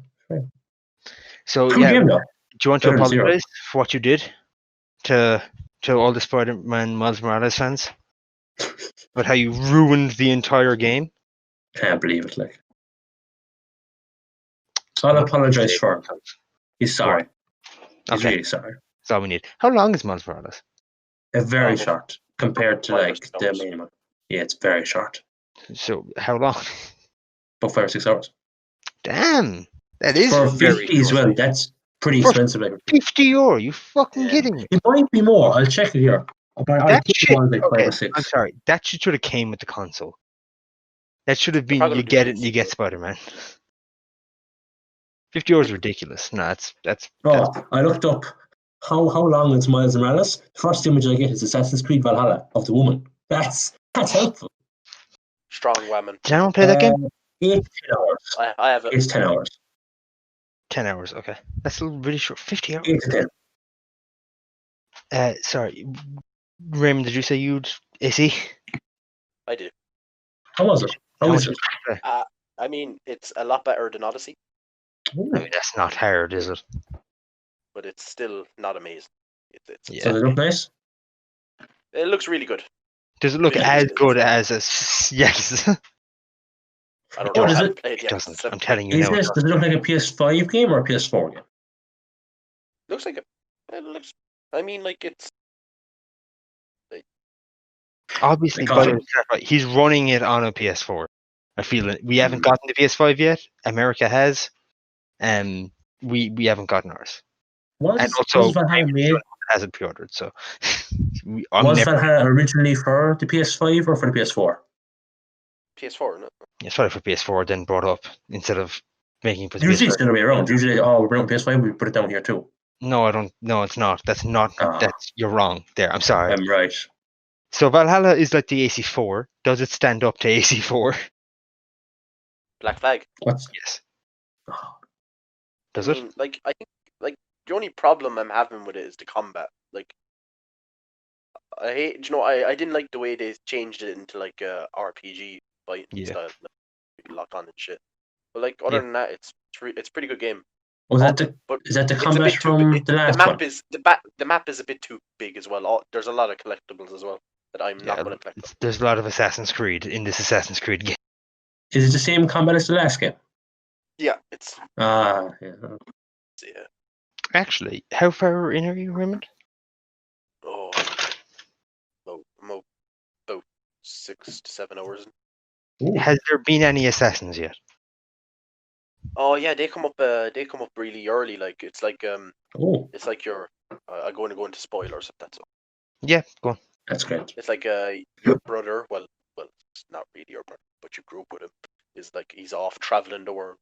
So Cool yeah, game though. do you want to Better than Zero. apologize for what you did to all the Spider-Man Miles Morales fans? About how you ruined the entire game? Can't believe it. Like, I'll apologize for him. He's sorry. He's Okay, really sorry. that's all we need. How long is Miles Morales? Very Oh, short compared to 5 or like 6 the hours. main one. Yeah, it's very short. So how long? About 5 or 6 hours. Damn, that is For very 50 as short. well, that's pretty For expensive. Like, €50? You fucking yeah. kidding me? It might be more. I'll check it here. But I That think shit. it was like 5 Okay, or 6. I'm sorry. That shit should have came with the console. That should have They're been probably you gonna do get it and you DLC. get Spider-Man. €50 is ridiculous. No, that's Oh, I looked up how long is Miles Morales. The first image I get is Assassin's Creed Valhalla of the woman. That's helpful. Strong women. Did anyone play that game? 8 to 10 hours. I have it. It's 10 hours. 10 hours. Okay, that's still really short. 50 hours. 8 to 10. Sorry, Raymond. Did you say you'd AC? I do. How was it? How How is much it? did you play? I mean, it's a lot better than Odyssey, I mean, that's not hard, is it? but it's still not amazing. Yeah. So they look nice? It looks really good. Does it look Really as good. good as a yes? I don't Oh, know. I does haven't it? played It yet. doesn't. So I'm telling you Is now. this, does it look like a PS5 game or a PS4 game? looks like it looks. I mean, like it's. Obviously, Like, by the way, he's running it on a PS4. I feel it. We haven't gotten the PS5 yet. America has. We haven't gotten ours. And Was also, Valhalla made? hasn't pre-ordered, so Was Valhalla originally for the PS5 or for the PS4? PS4, no? It's probably for PS4, then brought up instead of making it for Usually PS5. it's the other way around. Usually, we're bringing PS5, we put it down here too. No, I don't. No, it's not. That's not. You're wrong there. I'm sorry. I'm right. So Valhalla is like the AC4. Does it stand up to AC4? Black Flag. What's Yes. oh, Does I it? mean, like I think like the only problem I'm having with it is the combat. Like I hate, I didn't like the way they changed it into like a RPG fighting Yeah. style, like, lock on and shit. But like other than that, it's a pretty good game. was that the But is that the it's a combat bit too from big. the last map one? is the map is a bit too big as well. There's a lot of collectibles as well that I'm not going to collect. There's a lot of Assassin's Creed in this Assassin's Creed game. Is it the same combat as the last game? Yeah, it's Yeah. yeah. Actually, how far in are you, Raymond? Oh, about 6 to 7 hours. Ooh. Has there been any assassins yet? Oh yeah, they come up really early. Like it's like Oh, it's like you're I'm going to go into spoilers if that's all. Yeah, go on. that's great. It's like your brother. Well, it's not really your brother, but you grew up with him. Is like he's off traveling the world.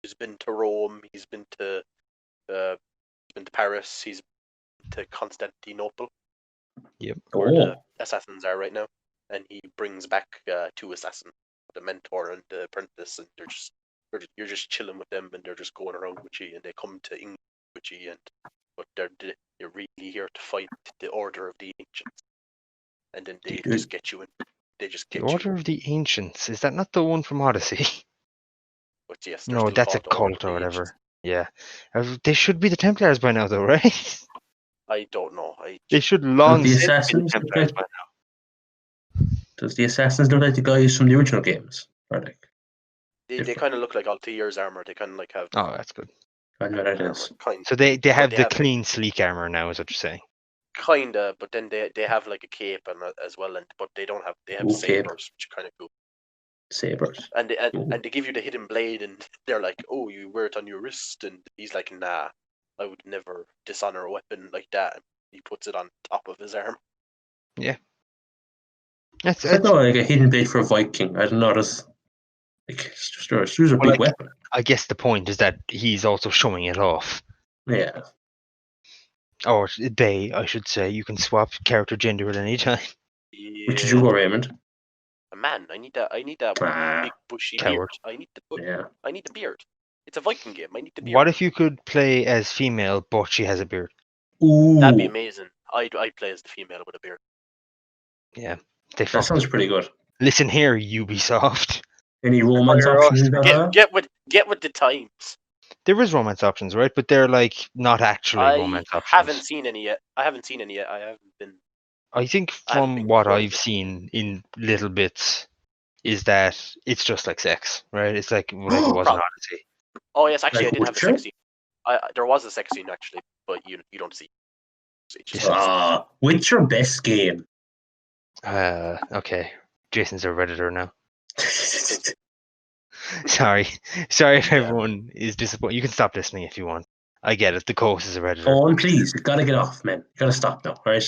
He's been to Rome. He's been to Paris. He's been to Constantinople. Where the assassins are right now, and he brings back 2 assassins, the mentor and the apprentice, and you're just chilling with them, and they're just going around with you, and they come to England with you, but you're really here to fight the Order of the Ancients, and then they just get you in. They just get The Order of the Ancients. Is that not the one from Odyssey? But yes, No, that's a cult or whatever. Yeah. They should be the Templars by now, though, right? I don't know. They should long the since be the assassins look Templars like- by now. Does the assassins look like the guys from the original games? Or like They kind of look like Altair's armor. They kind of like have. Oh, that's good. I know that is. So they have they the have- clean, sleek armor now, is what you're saying. Kinda, but then they have like a cape and as well, but they don't have. They have Ooh, cape. sabers, which are kind of cool. Sabers. And they give you the hidden blade, and they're like, "Oh, you wear it on your wrist," and he's like, "Nah, I would never dishonor a weapon like that." And he puts it on top of his arm. That's I know, like a hidden blade for a Viking. I don't know. That's like it's just a Well, big weapon. I guess the point is that he's also showing it off. Yeah. Or they, I should say. You can swap character gender at any time. Which did you go, Raymond? Man, I need that big bushy Coward. beard. Yeah. I need the beard. It's a Viking game. I need the beard. What if you could play as female, but she has a beard? Ooh, That'd be amazing. I'd play as the female with a beard. Yeah, they that fucked sounds up. pretty good. Listen here, Ubisoft. Any romance Fire us. options? Get with the times. There is romance options, right? But they're like not actually I romance options. haven't seen any yet. I haven't been. I think I haven't from been what close I've to it. seen in little bits is that it's just like sex, right? It's like it was an Odyssey. Oh yes, actually, Like I did have a Witcher? sex scene. There was a sex scene actually, but you don't see. It's just Witcher best game. Okay. Jason's a Redditor now. Sorry if everyone is disappointed. You can stop listening if you want. I get it. The coast is a Redditor. Go on, please. You gotta get off, man. You gotta stop now, right?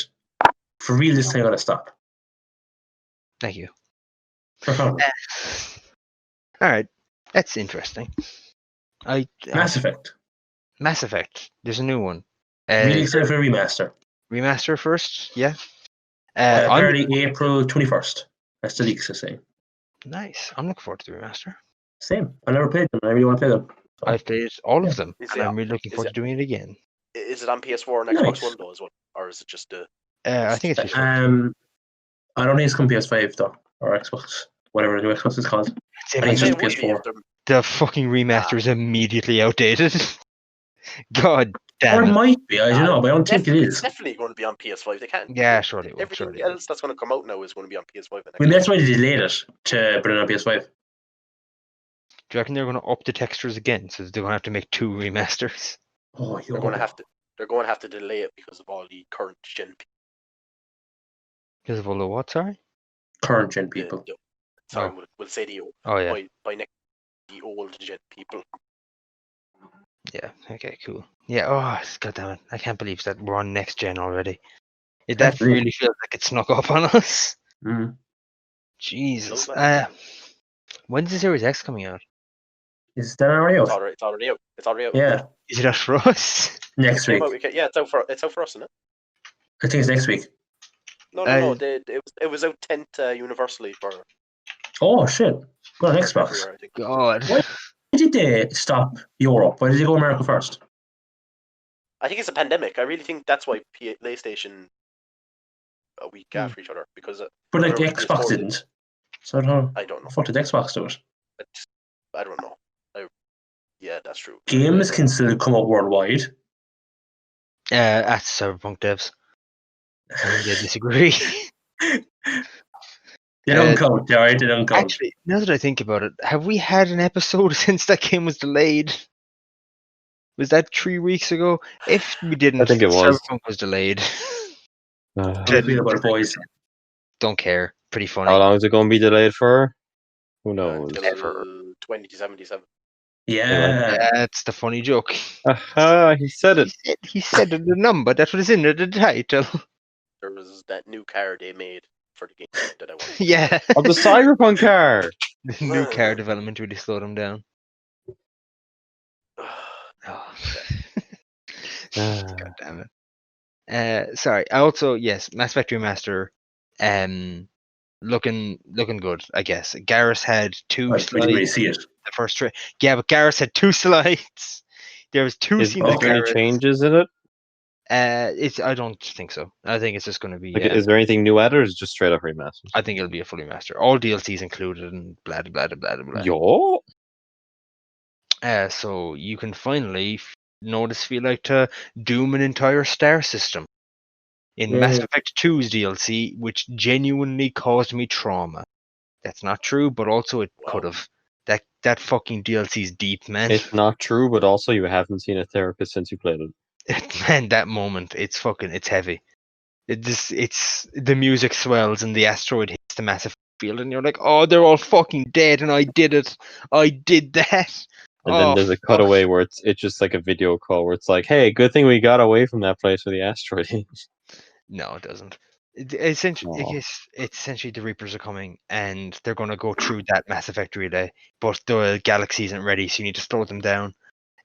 For real, this time you gotta stop. Thank you. No problem. All right, that's interesting. Mass Effect. Mass Effect. There's a new one. Really excited for a remaster. Remaster first, yeah. Apparently April 21st. That's the leaks are saying. Nice. I'm looking forward to the remaster. Same. I never played them. I really want to play them. So, I've played all of them, Is and it- I'm really looking is forward it- to doing it again. Is it on PS4 and Xbox Nice. One though as well, or is it just a? I think it's PS4. I don't think it's coming PS5 though, or Xbox, whatever the new Xbox is called. It's I think it's It just immediately- would be PS4. if they're- the fucking remaster is immediately outdated. God Or damn it it. might be. I don't know, but I don't think it It's is. definitely going to be on PS5. They can't. Yeah, surely it will. Everything Surely it will. else that's going to come out now is going to be on PS5. I mean, that's why they delayed it to put it on PS5. Do you reckon they're going to up the textures again? So they're going to have to make 2 remasters? Oh, yo. They're going to have to delay it because of all the current gen Because of all the what, sorry? Current gen people. Sorry, Oh. we'll say the Oh, yeah. by next the old gen people. Yeah, okay, cool. Yeah, god damn it. I can't believe that we're on next gen already. That That's weird. really feels like it snuck up on us. Mm. Jesus. No, When's the Series X coming out? Is that already It's out? already out. It's already out. Yeah, Is it out for us? next week. Yeah, it's out for us, isn't it? I think it's next week. No. It was out 10th universally for Oh, shit. Go on Xbox. everywhere, I think. God. What? Why did they stop Europe? Why did they go America first? I think it's a pandemic. I really think that's why PlayStation a week after each other because But like whatever Xbox PS4 didn't. So I don't know. I don't know. What did Xbox do it? I don't know. Yeah, that's true. Games can still come out worldwide. At Cyberpunk devs. I think they disagree. They don't count, alright? They don't count. Actually, now that I think about it, have we had an episode since that game was delayed? Was that 3 weeks ago? If we didn't, I think it was. Cyberpunk was delayed. How do you feel about it, boys? Don't care. Pretty funny. How long is it going to be delayed for? Who knows? Until Ever. 2077. Yeah. That's the funny joke. Aha, he said it. He said the number. That's what is in the title. There was that new car they made for the game that I wanted. Yeah. Of the Cyberpunk car. The new car development really slowed him down. Oh. God damn it. Sorry. I also, yes, Mass Effect Remaster. Looking good, I guess. Garrus had 2 We didn't really slides. see it. The first yeah, but Garrus had 2 slides. There was 2 Is scenes of there any Garrus. changes in it? I don't think so. I think it's just going to be. Like, is there anything new added, or is it just straight up remasters? I think it'll be a fully master. All DLCs included and blah blah blah blah blah. Yo. So you can finally know what it feel like to doom an entire star system in Mass Yeah. Effect 2's DLC, which genuinely caused me trauma. That's not true, but also it Wow. could have. That fucking DLC's deep, man. It's not true, but also you haven't seen a therapist since you played it. Man, that moment, it's heavy. It's the music swells and the asteroid hits the massive field, and you're like, oh, they're all fucking dead, and I did it. I did that. And then Oh, there's a fuck. cutaway where it's just like a video call where it's like, hey, good thing we got away from that place where the asteroid hit. No, it doesn't. Essentially, Aw. it's essentially the Reapers are coming, and they're going to go through that Mass Effect relay, but the galaxy isn't ready, so you need to slow them down.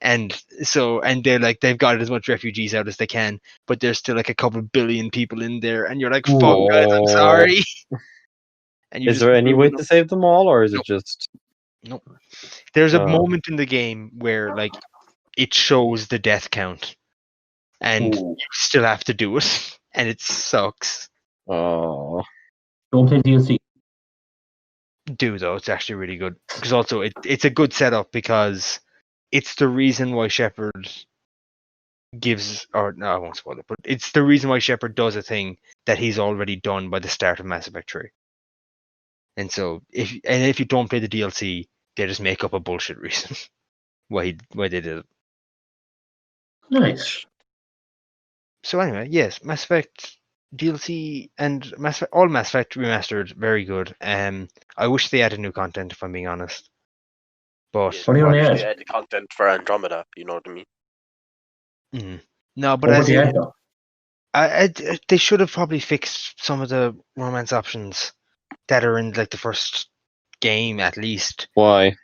And so, and they've got as much refugees out as they can, but there's still like a couple billion people in there, and you're like, fuck guys, I'm sorry. And you Is just there any way ruin to save them all, or is it Nope. just? Nope. There's a Oh. moment in the game where like it shows the death count, and Ooh. you still have to do it, and it sucks. Oh, Don't play DLC. Do though, it's actually really good because also it's a good setup because it's the reason why Shepard gives, or no, I won't spoil it, but it's the reason why Shepard does a thing that he's already done by the start of Mass Effect 3. And so if you don't play the DLC, they just make up a bullshit reason why they did it. Nice. So anyway, yes, Mass Effect DLC and all Mass Effect remastered, very good. I wish they added new content, if I'm being honest. But Yeah, What do you or want to if add? they add the content for Andromeda, you know what I mean? no, but What would as they in, add though? they should have probably fixed some of the romance options that are in like the first game at least. why?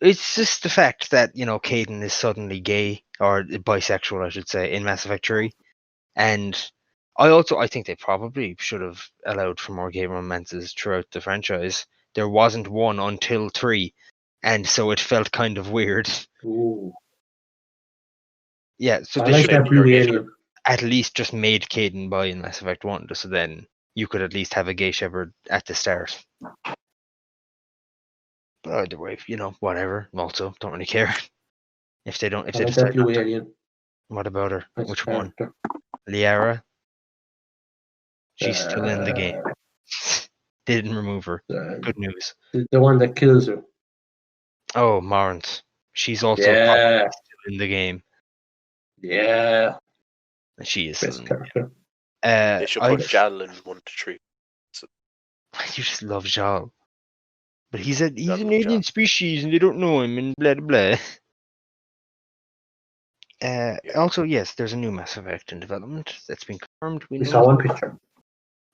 It's just the fact that, Caden is suddenly gay, or bisexual, I should say, in Mass Effect 3. And I think they probably should have allowed for more gay romances throughout the franchise. There wasn't one until 3, and so it felt kind of weird. Ooh. Yeah, so I they like should that have blue alien. at least just made Caden bi in Mass Effect 1, so then you could at least have a gay Shepard at the start. But either way, whatever. Also, don't really care. If they I like decide that blue not to. alien. What about her? Nice Which one? character. Liara? She's still in the game. Uh, They didn't remove her. the, Good news. the one that kills her. Oh, Marant. She's also Yeah. still in the game. Yeah. She is still in Best the game. character. They should put Jal in 1 to 3. You just love Jal. But he's an love alien Jal. species and they don't know him and blah blah blah. Also, yes, there's a new Mass Effect in development that's been confirmed. We saw one picture.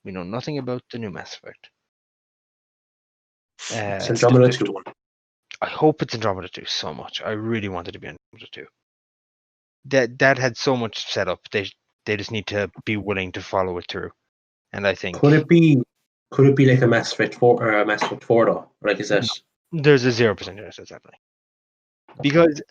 We know nothing about the new Mass Effect. It's It's the Andromeda 5th 2. one. I hope it's Andromeda 2 so much. I really wanted to be Andromeda 2. That had so much set up. They just need to be willing to follow it through. And I think Could it be like a Mass Effect 4 or a Mass Effect 4 though? Like is that there's a 0% chance it's happening. Because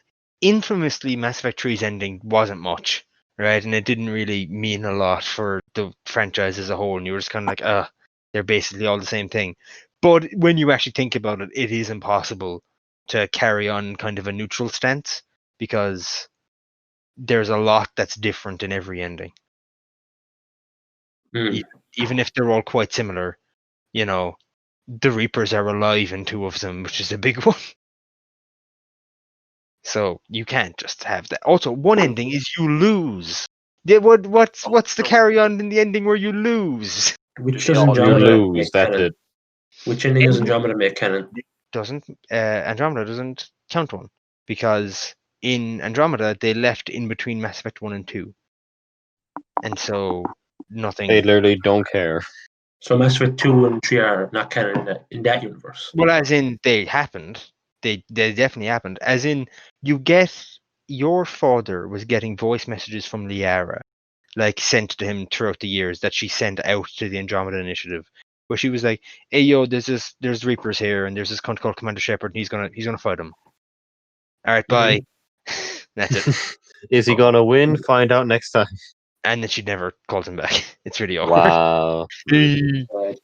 infamously, Mass Effect 3's ending wasn't much, right? And it didn't really mean a lot for the franchise as a whole. And you were just kind of like, they're basically all the same thing. But when you actually think about it, it is impossible to carry on kind of a neutral stance because there's a lot that's different in every ending. Even if they're all quite similar, the Reapers are alive in 2 of them, which is a big one. So you can't just have that. Also, one ending is you lose. What's the carry on in the ending where you lose? which They does all You Andromeda lose. make That's canon? it. Which ending does Andromeda make canon? Doesn't Andromeda doesn't count one because in Andromeda they left in between Mass Effect 1 and 2, and so nothing. They literally don't care. So Mass Effect 2 and 3 are not canon in that universe. Well, as in they happened. They definitely happened. As in your father was getting voice messages from Liara, like sent to him throughout the years that she sent out to the Andromeda Initiative, where she was like, "Hey, yo, there's Reapers here, and there's this cunt called Commander Shepard, and he's gonna fight him. All right, bye." That's it. Is he gonna win? Find out next time. And then she never called him back. It's really awkward. Wow. Right.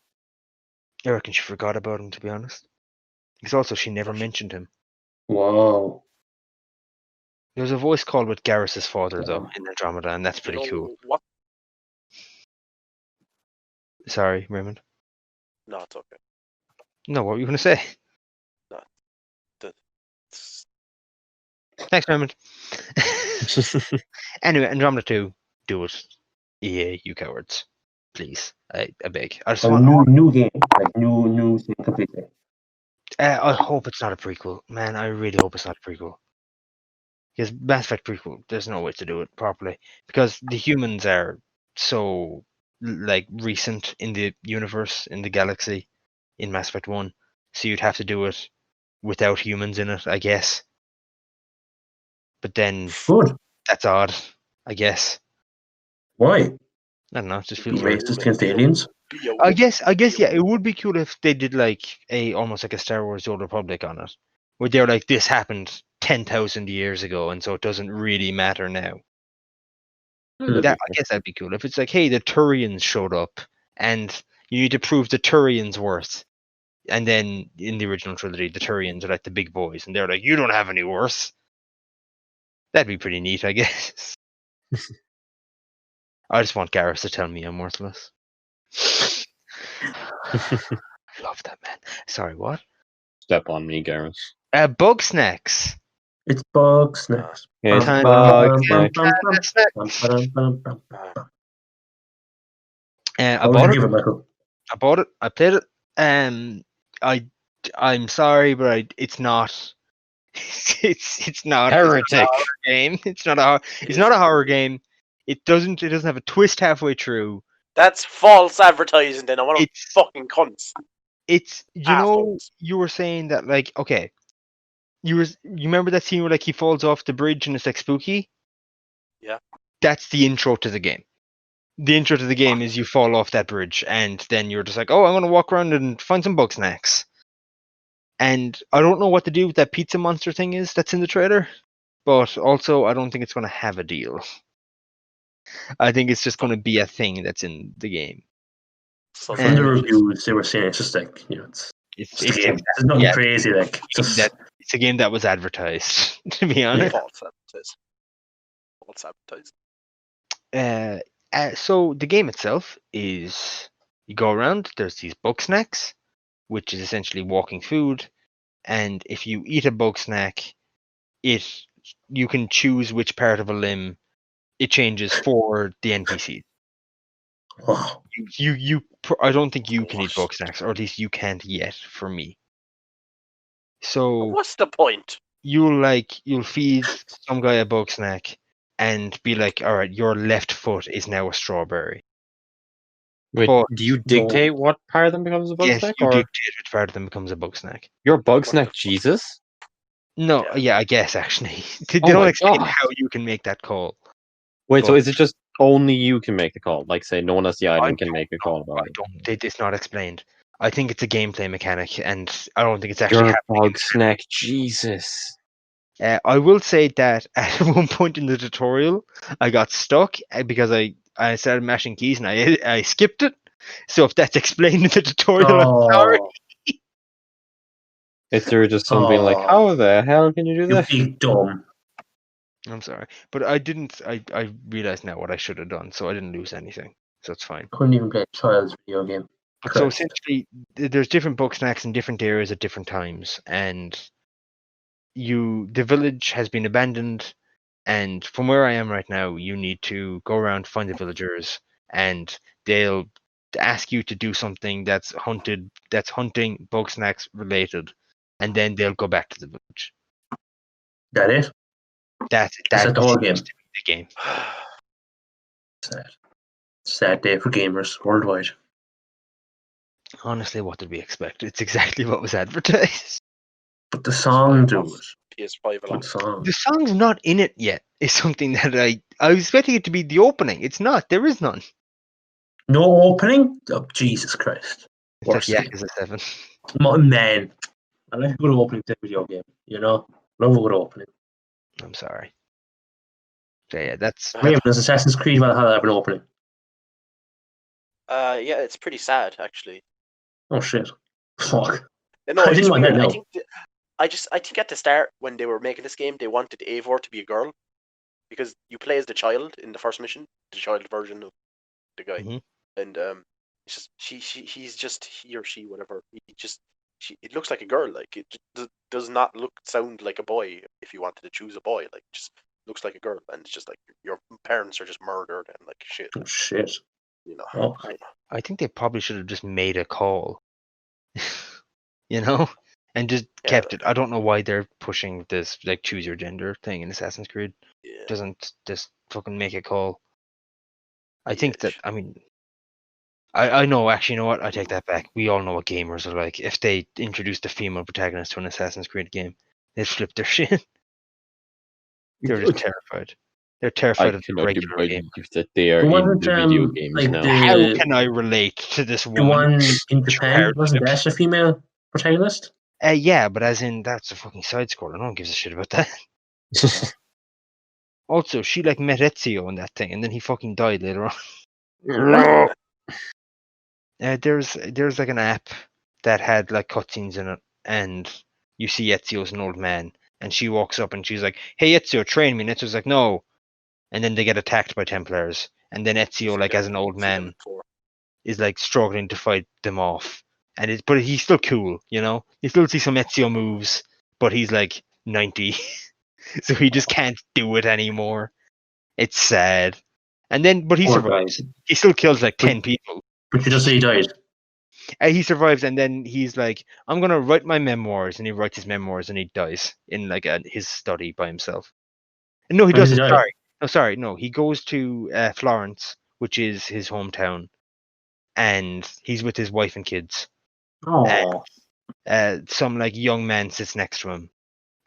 I reckon she forgot about him, to be honest. Because also she never mentioned him. Whoa. There was a voice call with Garrus's father though in Andromeda, and that's pretty cool. What? Sorry, Raymond. No, it's okay. No, what were you going to say? No. Thanks, Raymond. Anyway, Andromeda 2, do it. EA, you cowards. Please. I beg. I just A want new game. Like new thing completely. I hope it's not a prequel. Man, I really hope it's not a prequel. Because Mass Effect prequel, there's no way to do it properly. Because the humans are so recent in the universe, in the galaxy, in Mass Effect 1. So you'd have to do it without humans in it, I guess. But then Good. that's odd, I guess. Why? I don't know. It just Be feels weird. racist against aliens? I guess, yeah, it would be cool if they did like almost like a Star Wars: The Old Republic on it, where they're like, this happened 10,000 years ago, and so it doesn't really matter now. That'd That be I guess that'd be cool if it's like, hey, the Turians showed up, and you need to prove the Turians' worth. And then in the original trilogy, the Turians are like the big boys, and they're like, you don't have any worth. That'd be pretty neat, I guess. I just want Garrus to tell me I'm worthless. Love that man. Sorry, what? Step on me, Garrus. Bugsnax. It's Bugsnax. It's Time- Bugsnax. I How would bought you it. give it, Michael? I bought it. I played it. I'm sorry, but it's not. It's not Heretic. It's not a horror game. It's not a horror game. It doesn't have a twist halfway through. That's false advertising. Then I want to It's fucking cunts. it's Assholes. you were saying that like okay, you remember that scene where like he falls off the bridge and it's like spooky. Yeah. That's the intro to the game. The intro to the game is you fall off that bridge and then you're just like, oh, I'm gonna walk around and find some Bugsnax. And I don't know what to do with that pizza monster thing is that's in the trailer, but also I don't think it's going to have a deal. I think it's just going to be a thing that's in the game. So From the And- reviews, they were saying it's just like, it's It's a game. There's nothing yeah, crazy. Like, just it's a game that was advertised, to be honest. false advertising. False advertising. So the game itself is you go around. There's these Bugsnax, which is essentially walking food, and if you eat a Bugsnax, you can choose which part of a limb it changes for the NPC. wow. I don't think you can eat What? Bugsnax, or at least you can't yet for me. So What's the point? you'll feed some guy a Bugsnax and be like, all right, your left foot is now a strawberry. Wait, But- do you dictate what part of them becomes a Yes, Bugsnax? you Or dictate which part of them becomes a Bugsnax. you're What Bugsnax the- Jesus? No, Yeah. yeah, I guess actually. They Oh don't my explain God. how you can make that call. Wait, so But- is it just only you can make the call? Like, say, no one else the I island can make a call about it. It's not explained. I think it's a gameplay mechanic, and I don't think it's actually You're happening. Bugsnax Jesus. I will say that at one point in the tutorial, I got stuck because I started mashing keys and I skipped it. So if that's explained in the tutorial, I'm sorry. Is there just someone being like, how the hell can you do You that? big dumb. I'm sorry, but I didn't. I realized now what I should have done, so I didn't lose anything, so it's fine. Couldn't even play a child's video game. But so Christ. essentially, there's different Bugsnax in different areas at different times, and the village has been abandoned. And from where I am right now, you need to go around, find the villagers, and they'll ask you to do something that's hunting Bugsnax related, and then they'll go back to the village. That it? That that the whole seems game? to be the game. Sad. Sad day for gamers worldwide. Honestly, what did we expect? It's exactly what was advertised. But the song, dude. PS5 along. Good song. The song's not in it yet. Is something that I was expecting it to be the opening. It's not. There is none. No opening? Oh, Jesus Christ. It's like Worst game. Yakuza 7. Man, I like a good opening to a video game, you know? Love a good opening. I'm sorry. So yeah, that's I mean, does Assassin's Creed Valhalla have an opening? Yeah, it's pretty sad actually. Oh shit. Fuck. No, I it's didn't just want that, weird. no. I think at the start when they were making this game, they wanted Eivor to be a girl because you play as the child in the first mission, the child version of the guy, Mhm. and it's just he's just he or she whatever. It looks like a girl. Like it does not sound like a boy. If you wanted to choose a boy, like it just looks like a girl, and it's just like your parents are just murdered and like shit. Oh shit. You know. Oh. I think they probably should have just made a call. You know? And just Yeah. kept it. I don't know why they're pushing this like choose your gender thing in Assassin's Creed. Yeah. Doesn't just fucking make a call. I Yeah, think that I know actually, you know what? I take that back. We all know what gamers are like. If they introduced a female protagonist to an Assassin's Creed game, they'd flip their shit. They're just terrified. They're terrified of the cannot regular game. believe that they are It in wasn't, the video games like now. How the can I relate to this the woman? one in Too Japan hard wasn't to- that a female protagonist? Yeah, but as in that's a fucking side scroller. No one gives a shit about that. Also, she like met Ezio in that thing, and then he fucking died later on. No. There's like an app that had like cutscenes in it, and you see Ezio's an old man, and she walks up and she's like, "Hey Ezio, train me." And Ezio's like, "No," and then they get attacked by Templars, and then Ezio, like as an old man, is like struggling to fight them off, but he's still cool, you know. You still see some Ezio moves, but he's like 90, so he just can't do it anymore. It's sad. And then, but he Poor survives. guy. He still kills like 10 people. But you just say he died. He survives, and then he's like, "I'm gonna write my memoirs," and he writes his memoirs, and he dies in like his study by himself. And no, he Why does he doesn't. die? Sorry, no. He goes to Florence, which is his hometown, and he's with his wife and kids. Oh, Some like young man sits next to him,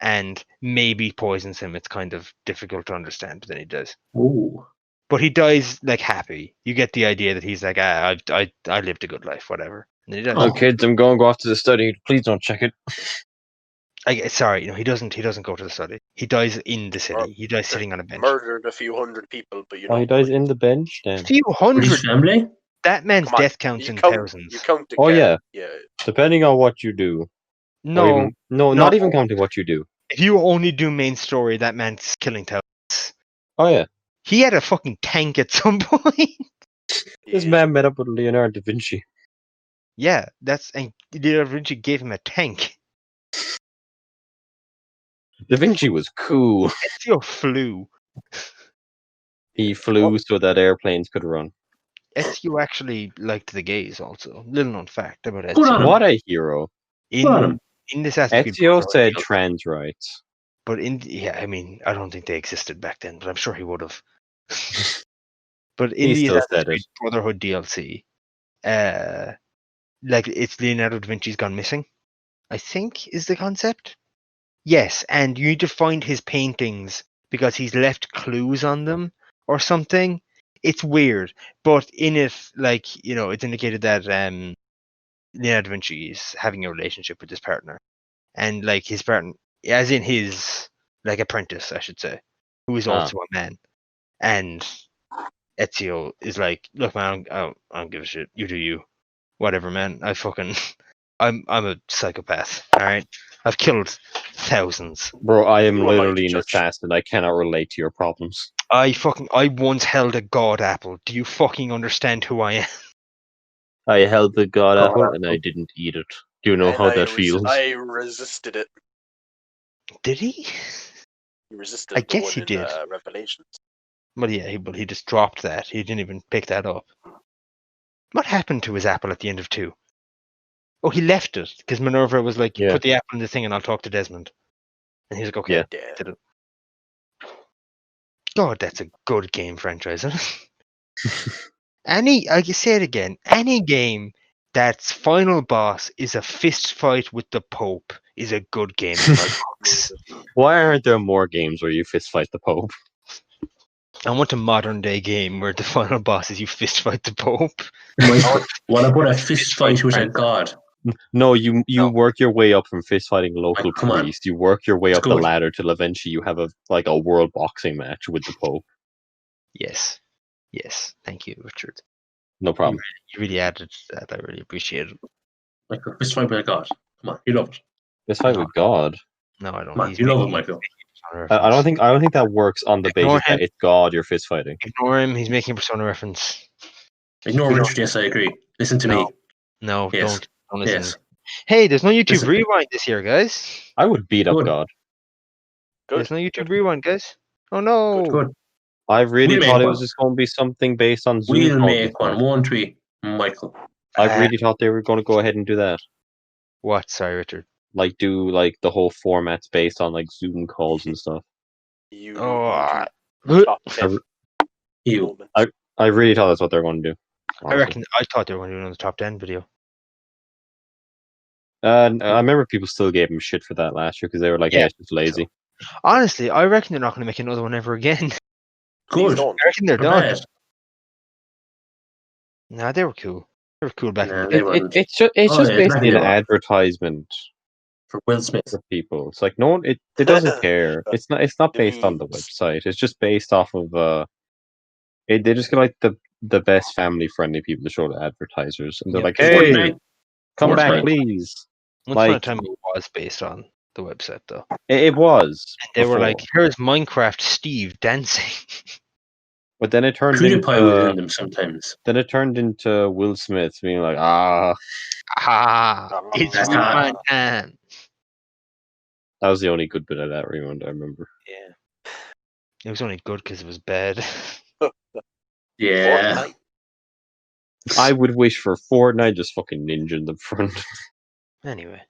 and maybe poisons him. It's kind of difficult to understand, but then he does. ooh. But he dies like happy. You get the idea that he's like, I lived a good life, whatever. And then he dies. Oh. Oh, kids, I'm going to go off to the study. Please don't check it. Sorry, he doesn't go to the study. He dies in the city. He dies sitting on a bench. Murdered a few hundred people, but you know. Oh, he dies in the bench A then. few With hundred. his family? That man's Come on, death counts you in count, thousands. You count the Oh, yeah. Yeah. Depending on what you do. No, Or even, no, not even counting what you do. if you only do main story, that man's killing thousands. Oh, yeah. He had a fucking tank at some point. This Yeah. man met up with Leonardo da Vinci. Yeah, and Da Vinci gave him a tank. Da Vinci was cool. Ezio flew. He flew so that airplanes could run. Ezio actually liked the gays also. Little known fact about Good on Ezio. him. What a hero. Good on In him. in this Assassin's Creed Ezio Brotherhood said DLC, trans rights. but I mean, I don't think they existed back then, but I'm sure he would have. But in He the still Assassin's said Creed it. Brotherhood DLC, like it's Leonardo da Vinci's gone missing, I think is the concept. Yes, and you need to find his paintings because he's left clues on them or something. It's weird, but in it, like, you know, it's indicated that Leonardo da Vinci is having a relationship with his partner, and like his partner, as in his like apprentice, I should say, who is also a man, and Ezio is like, "Look, man, I don't give a shit. You do you, whatever, man. I'm a psychopath. All right, I've killed thousands. Bro, I am Who am I to literally an judge? assassin. I cannot relate to your problems. I once held a god apple. Do you fucking understand who I am?" I held the god God apple apple. and I didn't eat it. Do you know And how that feels? I resisted it. Did he? He resisted I the guess one he in did. Revelations. Well, yeah, but he just dropped that. He didn't even pick that up. What happened to his apple at the end of 2? Oh, he left it because Minerva was like, "You Yeah. put the apple in the thing, and I'll talk to Desmond." And he's like, "Okay." Yeah. Yeah. Did it. God, that's a good game franchise. Isn't it? I can say it again. Any game that's final boss is a fist fight with the Pope is a good game in my books. Why aren't there more games where you fist fight the Pope? I want a modern day game where the final boss is you fist fight the Pope. Michael, what about a fist Fist fight fight with a Francis. god? No, you No. work your way up from fist fighting local Like, come on. priest. You work your way It's up the good. ladder till eventually you have a world boxing match with the Pope. Yes. Thank you, Richard. No problem. You really added that. I really appreciate it. Like a fist fight with a god. Come on, you love it. Fist fight No. with God. No, I don't. Come on, He's you love it, making Michael. I don't think that works on the Ignore basis that him. it's God you're fist fighting. Ignore him. He's making a Persona reference. Ignore We don't- Richard, yes, I agree. Listen to No. me. No, Yes. don't listen. Yes. Hey, there's no YouTube Listen. Rewind this year, guys. I would beat up Good. God. Good. There's no YouTube Good. Rewind, guys. Oh no. Good. I really We'll thought make it was one. just going to be something based on Zoom We'll calls make and one. stuff. 1, 3, Michael. I really thought they were going to go ahead and do that. What? Sorry, Richard. Like do like the whole formats based on like Zoom calls and stuff. You Oh, do top 10 You. moments. I really thought that's what they're going to do. I honestly. reckon. I thought they were going to do another top 10 video. I remember people still gave him shit for that last year because they were like, Yeah. "Yeah, it's just lazy." Honestly, I reckon they're not going to make another one ever again. Please Good. don't. I reckon they're Or done. bad. Nah, they were cool. They were cool back in Nah, the they day. weren't. It's Oh, just yeah, basically an exactly. advertisement For Will Smith. for people. It's like no one. It doesn't care. It's not The based on the memes. website. It's just based off of they just get like the best family friendly people to show to advertisers, and they're Yeah, like, because hey, Fortnite. come back, Fortnite. please. Once upon a Like time, it was based on the website, though. it was. And they were before. like, "Here's Minecraft Steve dancing." But then it turned PewDiePie was in into them sometimes. Will Smith being like, ah, It's That's rewind not- time. that was the only good bit of that rewind I remember. Yeah, it was only good because it was bad. Yeah. Fortnite. I would wish for Fortnite just fucking ninja in the front. Anyway,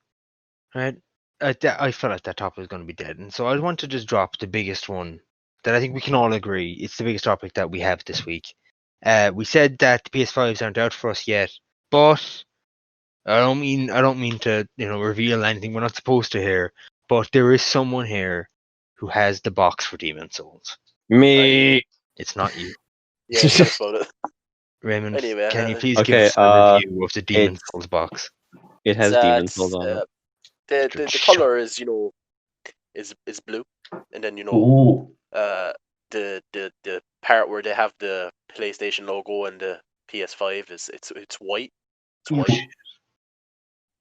right? I felt like that topic was going to be dead, and so I want to just drop the biggest one that I think we can all agree it's the biggest topic that we have this week. We said that the PS5s aren't out for us yet, but I don't mean to reveal anything we're not supposed to hear. But there is someone here who has the box for Demon Souls. Me. It's not you, Yeah, tell us about it. Raymond. Anyway, Can you please give Okay, us a review of the Demon it's- Souls box? It has It's, Demon it's, Souls on it. the color is is blue, and then Ooh. the part where they have the PlayStation logo and the PS5 is it's white. It's Yeah. white.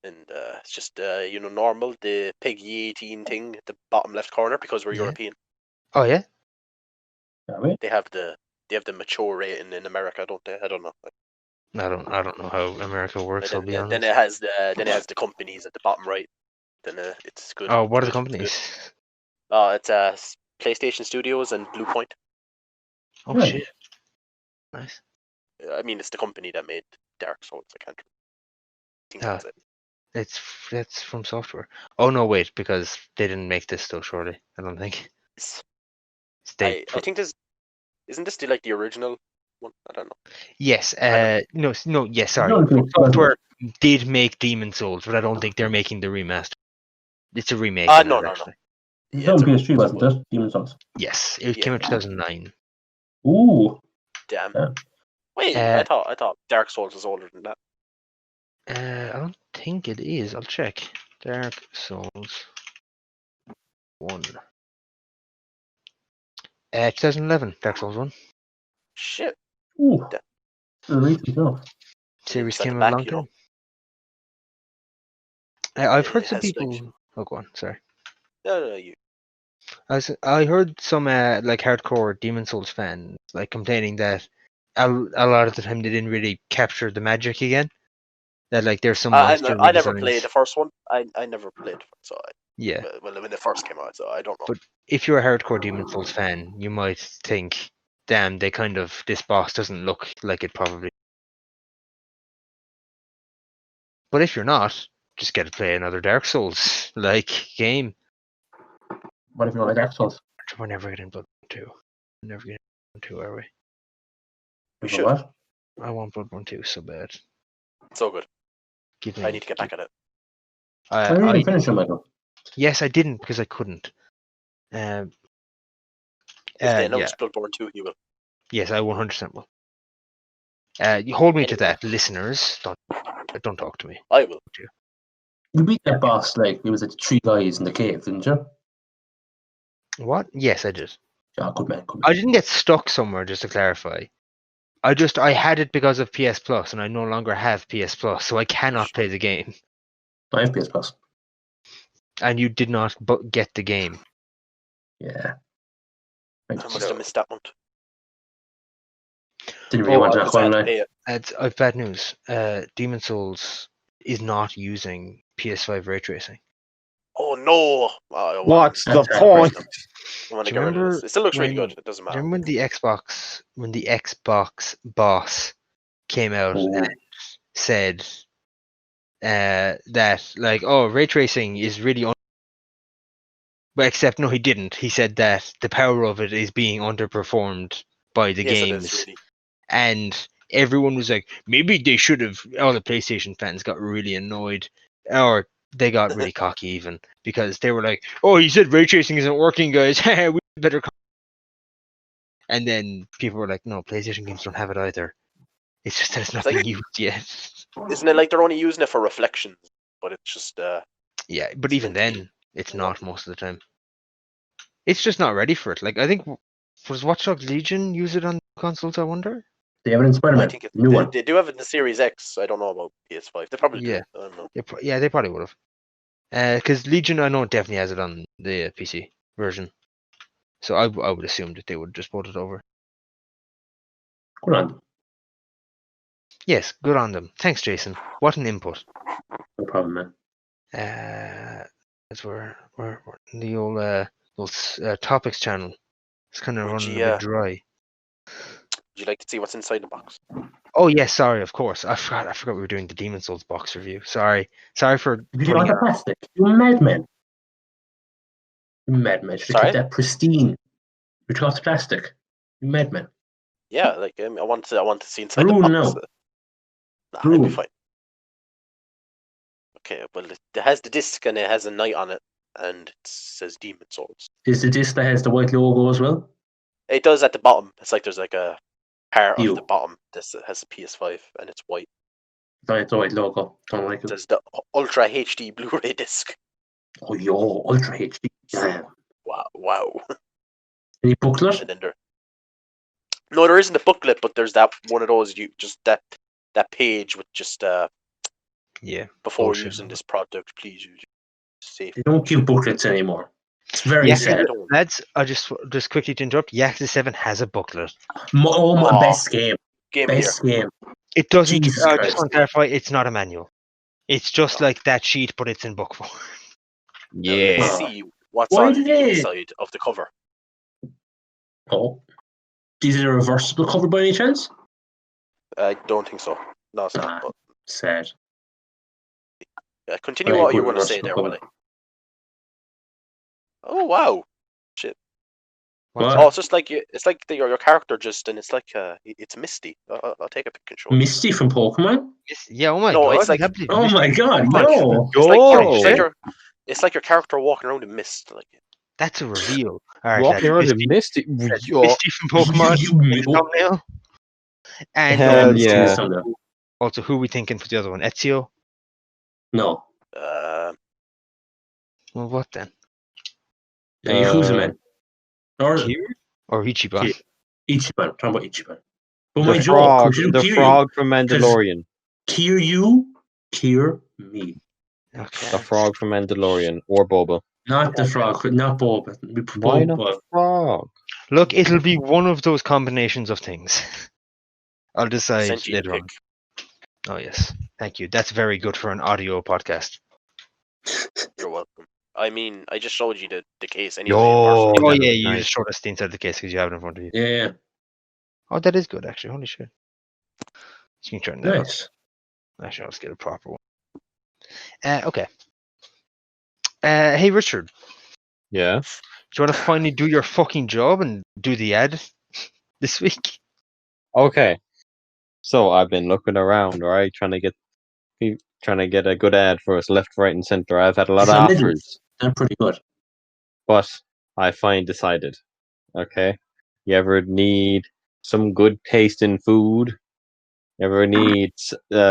And it's just normal, the PEGI 18 thing at the bottom left corner because we're Yeah. European. Oh yeah. Are we? They have the mature rating in America, don't they? I don't know. I don't know how America works. I'll be honest. Then it has the companies at the bottom right. Then it's good. Oh, what are the It's good, companies? it's PlayStation Studios and Blue Point. Oh Right. shit. Nice. I mean, it's the company that made Dark Souls. I can't think Ah. that's it. That's from software. Oh no, wait, because they didn't make this though. Surely, I don't think. I think isn't this the original one? I don't know. Yes. No. Yes. Sorry. don't think- Software did make Demon Souls, but I don't think they're making the remaster. It's a remake. of No, it, no. actually. It's Yeah, on it's a- PS3, wasn't it? Demon's Souls. Yes, it Yeah. came out 2009. Ooh. Damn. Yeah. Wait, I thought Dark Souls was older than that. I don't think it is. I'll check. Dark Souls 1. 2011. Dark Souls 1. Shit. Ooh. Yeah. The recent enough. Series send came it out a back, long you know. time. I've heard It some has, like- people. Oh, go on. Sorry. No, you. I heard some hardcore Demon Souls fans complaining that a lot of the time they didn't really capture the magic again. That there's some monster I never redesigns. played the first one. I never played it, so Yeah, when it first came out, so I don't know. But- if you're a hardcore Demon Souls fan, you might think, "Damn, this boss doesn't look like it probably." But if you're not, just get to play another Dark Souls game. What if you want Dark Souls? We're never getting Bloodborne 2. We're never getting Bloodborne 2, are we? We For should. what? I want Bloodborne 2 so bad. So good. Give me. I need to get back at it. I really finished it, Michael. Yes, I didn't because I couldn't. If they Yeah. announce Bloodborne 2, you will. Yes, I 100% will. You hold me to Anyway. that, listeners. Don't talk to me. I will. You beat that boss it was 3 guys in the cave, didn't you? What? Yes, I did. Yeah, good man. Good I man. didn't get stuck somewhere, just to clarify. I had it because of PS Plus, and I no longer have PS Plus, so I cannot play the game. I have PS Plus. And you did not get the game. Yeah. I must have missed that one. Didn't really want to Because I had to like. pay it. I've bad news. Demon Souls is not using PS5 ray tracing. Oh no! I don't What's want the point? I want Do to you get rid of remember this. It still looks really when- good. It doesn't matter. Remember when the Xbox boss came out Ooh. and said that ray tracing is really but except no, he didn't. He said that the power of it is being underperformed by the Yes, games, it is really. and everyone was like, maybe they should have. All the PlayStation fans got really annoyed, or they got really cocky even because they were like, "Oh, he said ray tracing isn't working, guys. We better." And then people were like, "No, PlayStation games don't have it either. It's just that it's not being used yet." Isn't it like they're only using it for reflections? But it's just Yeah, but It's even meant to be then, it's not most of the time. It's just not ready for it. Like I think was Watch Dogs Legion use it on consoles? I wonder. They have it in I Spider-Man. think New one. they do have it in the Series X. I don't know about PS5. They probably Yeah. do. I don't know. Yeah, they probably would have. Because Legion, I know, definitely has it on the PC version. So I would assume that they would just port it over. Good on them. Yes, good on them. Thanks, Jason. What an input. No problem, man. As we're in the old topics channel. It's kind of Would running you, a bit dry. Would you like to see what's inside the box? Oh yes, sorry, of course. I forgot we were doing the Demon Souls box review. Sorry for Did you putting want it. the plastic? You madman. You madman. Should have Sorry? kept that pristine. You took off the plastic. You madman. Yeah, like I want to see inside Rude the box. now. Nah, it'll be Rude. fine. Okay, well it has the disc and it has a knight on it, and it says Demon Souls. Is the disc that has the white logo as well? It does at the bottom. It's like there's like a part Ew. of the bottom that has a PS5 and it's white. It's the white logo. Don't like It it. says the Ultra HD Blu-ray disc. Oh, yo, Ultra HD. Damn. Wow. Any booklet? And then no, there isn't a booklet, but there's that one of those that page with just Yeah. before bullshit. using this product, please use safe. They don't give booklets anymore. It's very Yeah, sad. lads, I just quickly to interrupt. Yakuza 7 has a booklet. My best game. Game Best game. It doesn't. Jesus I Christ. just want to clarify. It's not a manual. It's just No. like that sheet, but it's in book form. Now, Yeah. let's see what's Why on did the they- inside of the cover. Oh. Is it a reversible cover by any chance? I don't think so. No, it's Nah. not. But Sad. continue Very what you good want to say reversible there, cover. Willie. Oh wow! What? Oh, it's just like it's like your character just, and it's like it's Misty. I'll take a pic and show you. Misty from Pokemon? Yeah. Oh my No, god. it's like- I can't believe Oh you my missed god, it. no! It's like your character walking around in mist. Like That's a reveal. All right, Walking around Misty, in Misty. Misty from Pokemon. You- Thumbnail. And Hell Misty yeah. is something. also, who are we thinking for the other one? Ezio. No. Well, what then? Yakuza man. Or Kiryu or Ichiban? Ichiban. Talking about Ichiban. But The my frog. joke, we should The do Kiryu. frog from Mandalorian. Kier you, Kier me. Okay. The frog from Mandalorian or Boba. Not the frog, not Boba. Why not Boba. the frog? Look, it'll be one of those combinations of things. I'll decide sent you the later on. pic. Oh yes, thank you. That's very good for an audio podcast. You're welcome. I mean, I just showed you the case anyway. Yo. Oh that yeah, was you nice. just showed us the inside of the case because you have it in front of you. Yeah, Oh, that is good actually. Holy shit. You can turn that nice. up. Actually, let's get a proper one. Okay. Hey Richard, Yeah. do you want to finally do your fucking job and do the ad this week? Okay. So I've been looking around, right, trying to get a good ad for us left, right, and center. I've had a lot of Some middle. offers, They're pretty good. but I finally decided. Okay. You ever need some good tasting food? You ever need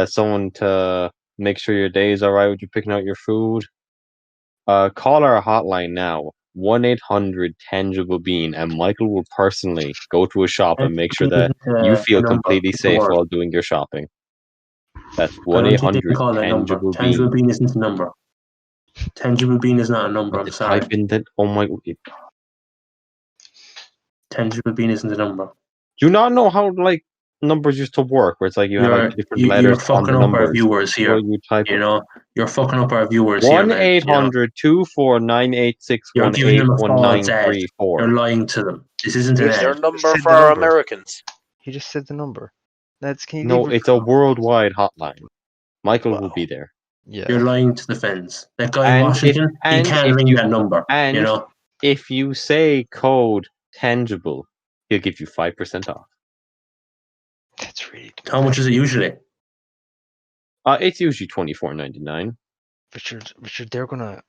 someone to make sure your day is alright with you picking out your food? Call our hotline now. 1-800-TANGIBLE-BEAN, and Michael will personally go to a shop and make sure that you feel completely safe while doing your shopping. That's I don't think they can call that number. Tangible Tangible Bean isn't a number. Tangible Bean is not a number, I'm sorry. Type in that. Oh my! Do Tangible Bean isn't a number. you not know how like numbers used to work? Where it's like you have like different You're letters on fucking the up numbers. our viewers here. You type You know, you're fucking up our viewers here. 1-800-249-8618-1934. You're giving them a false ad. You're lying to them. This isn't an Is there a ad. number said for the our number. Americans? He just said the number. Can you No, leave it it's for a now? worldwide hotline. Michael will Wow. be there. Yeah. You're lying to the fans. That guy in And Washington, he can't ring that number. and You know, if you say code tangible, he'll give you 5% off. That's really good. how much is it usually? It's usually $24.99. Richard, they're gonna,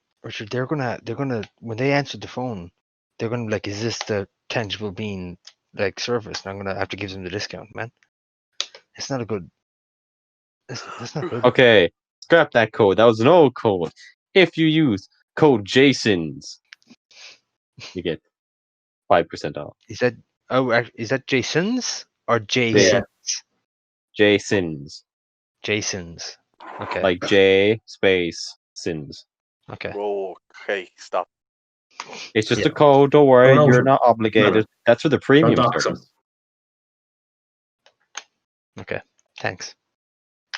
when they answer the phone, they're gonna be like, is this the tangible bean like service? And I'm gonna have to give them the discount, man. It's not a good. That's not good. Okay, scrap that code. That was an old code. If you use code Jasons, you get 5% off. Is that is that Jason's or Yeah. Jason's? Jasons, Jason's. Okay. like J space sins. Okay. Whoa, okay, stop. It's just Yeah. a code. Don't worry, No, you're not obligated. That's for the Don't premium dox service. them. Okay. Thanks.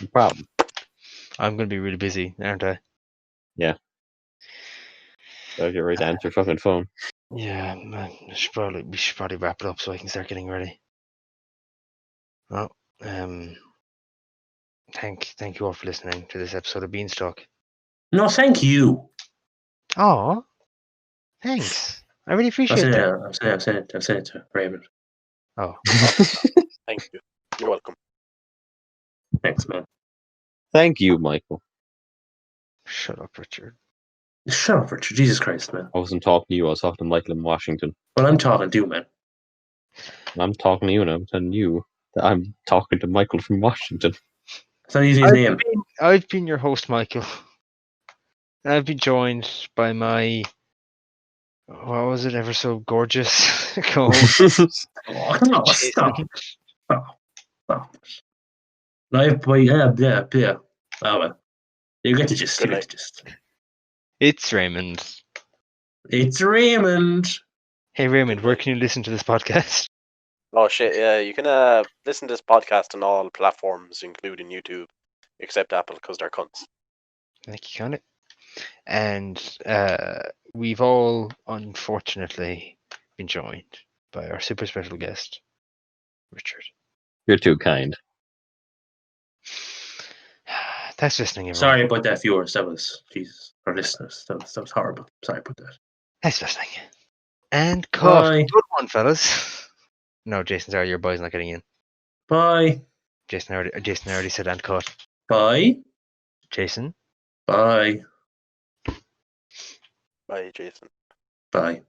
No problem. I'm gonna be really busy, aren't I? So get ready to answer your fucking phone. Yeah, man. We should probably wrap it up so I can start getting ready. Well, thank you all for listening to this episode of BeansTalk. No, thank you. Oh, thanks. I really I appreciate said that. it. I said it to Raymond. Oh, Thank you. You're welcome. Thanks, man. Thank you, Michael. shut up, Richard. Shut up, Richard. Jesus Christ, man. I wasn't talking to you. I was talking to Michael in Washington. Well, I'm talking to you, man. I'm talking to you, and I'm telling you that I'm talking to Michael from Washington. It's not using his name. I've been your host, Michael. And I've been joined by my, what was it, ever so gorgeous co-host, Oh, no, Jason. stop. Stop. Live boy, yeah. Oh, well. You get the gist. Good You get night. the gist. It's Raymond. It's Raymond. Hey, Raymond, where can you listen to this podcast? Oh shit, yeah, you can listen to this podcast on all platforms, including YouTube, except Apple, because they're cunts. Thank you, Connor. And we've all, unfortunately, been joined by our super special guest, Richard. You're too kind. Thanks for listening, everyone. Sorry about that, viewers. That was Jesus. Or listeners. That was horrible. Sorry about that. Thanks for listening. And cut. Bye. Good one, fellas. No, Jason, sorry, your boy's not getting in. Bye. Jason already said and cut. Bye. Jason? Bye. Bye, Jason. Bye.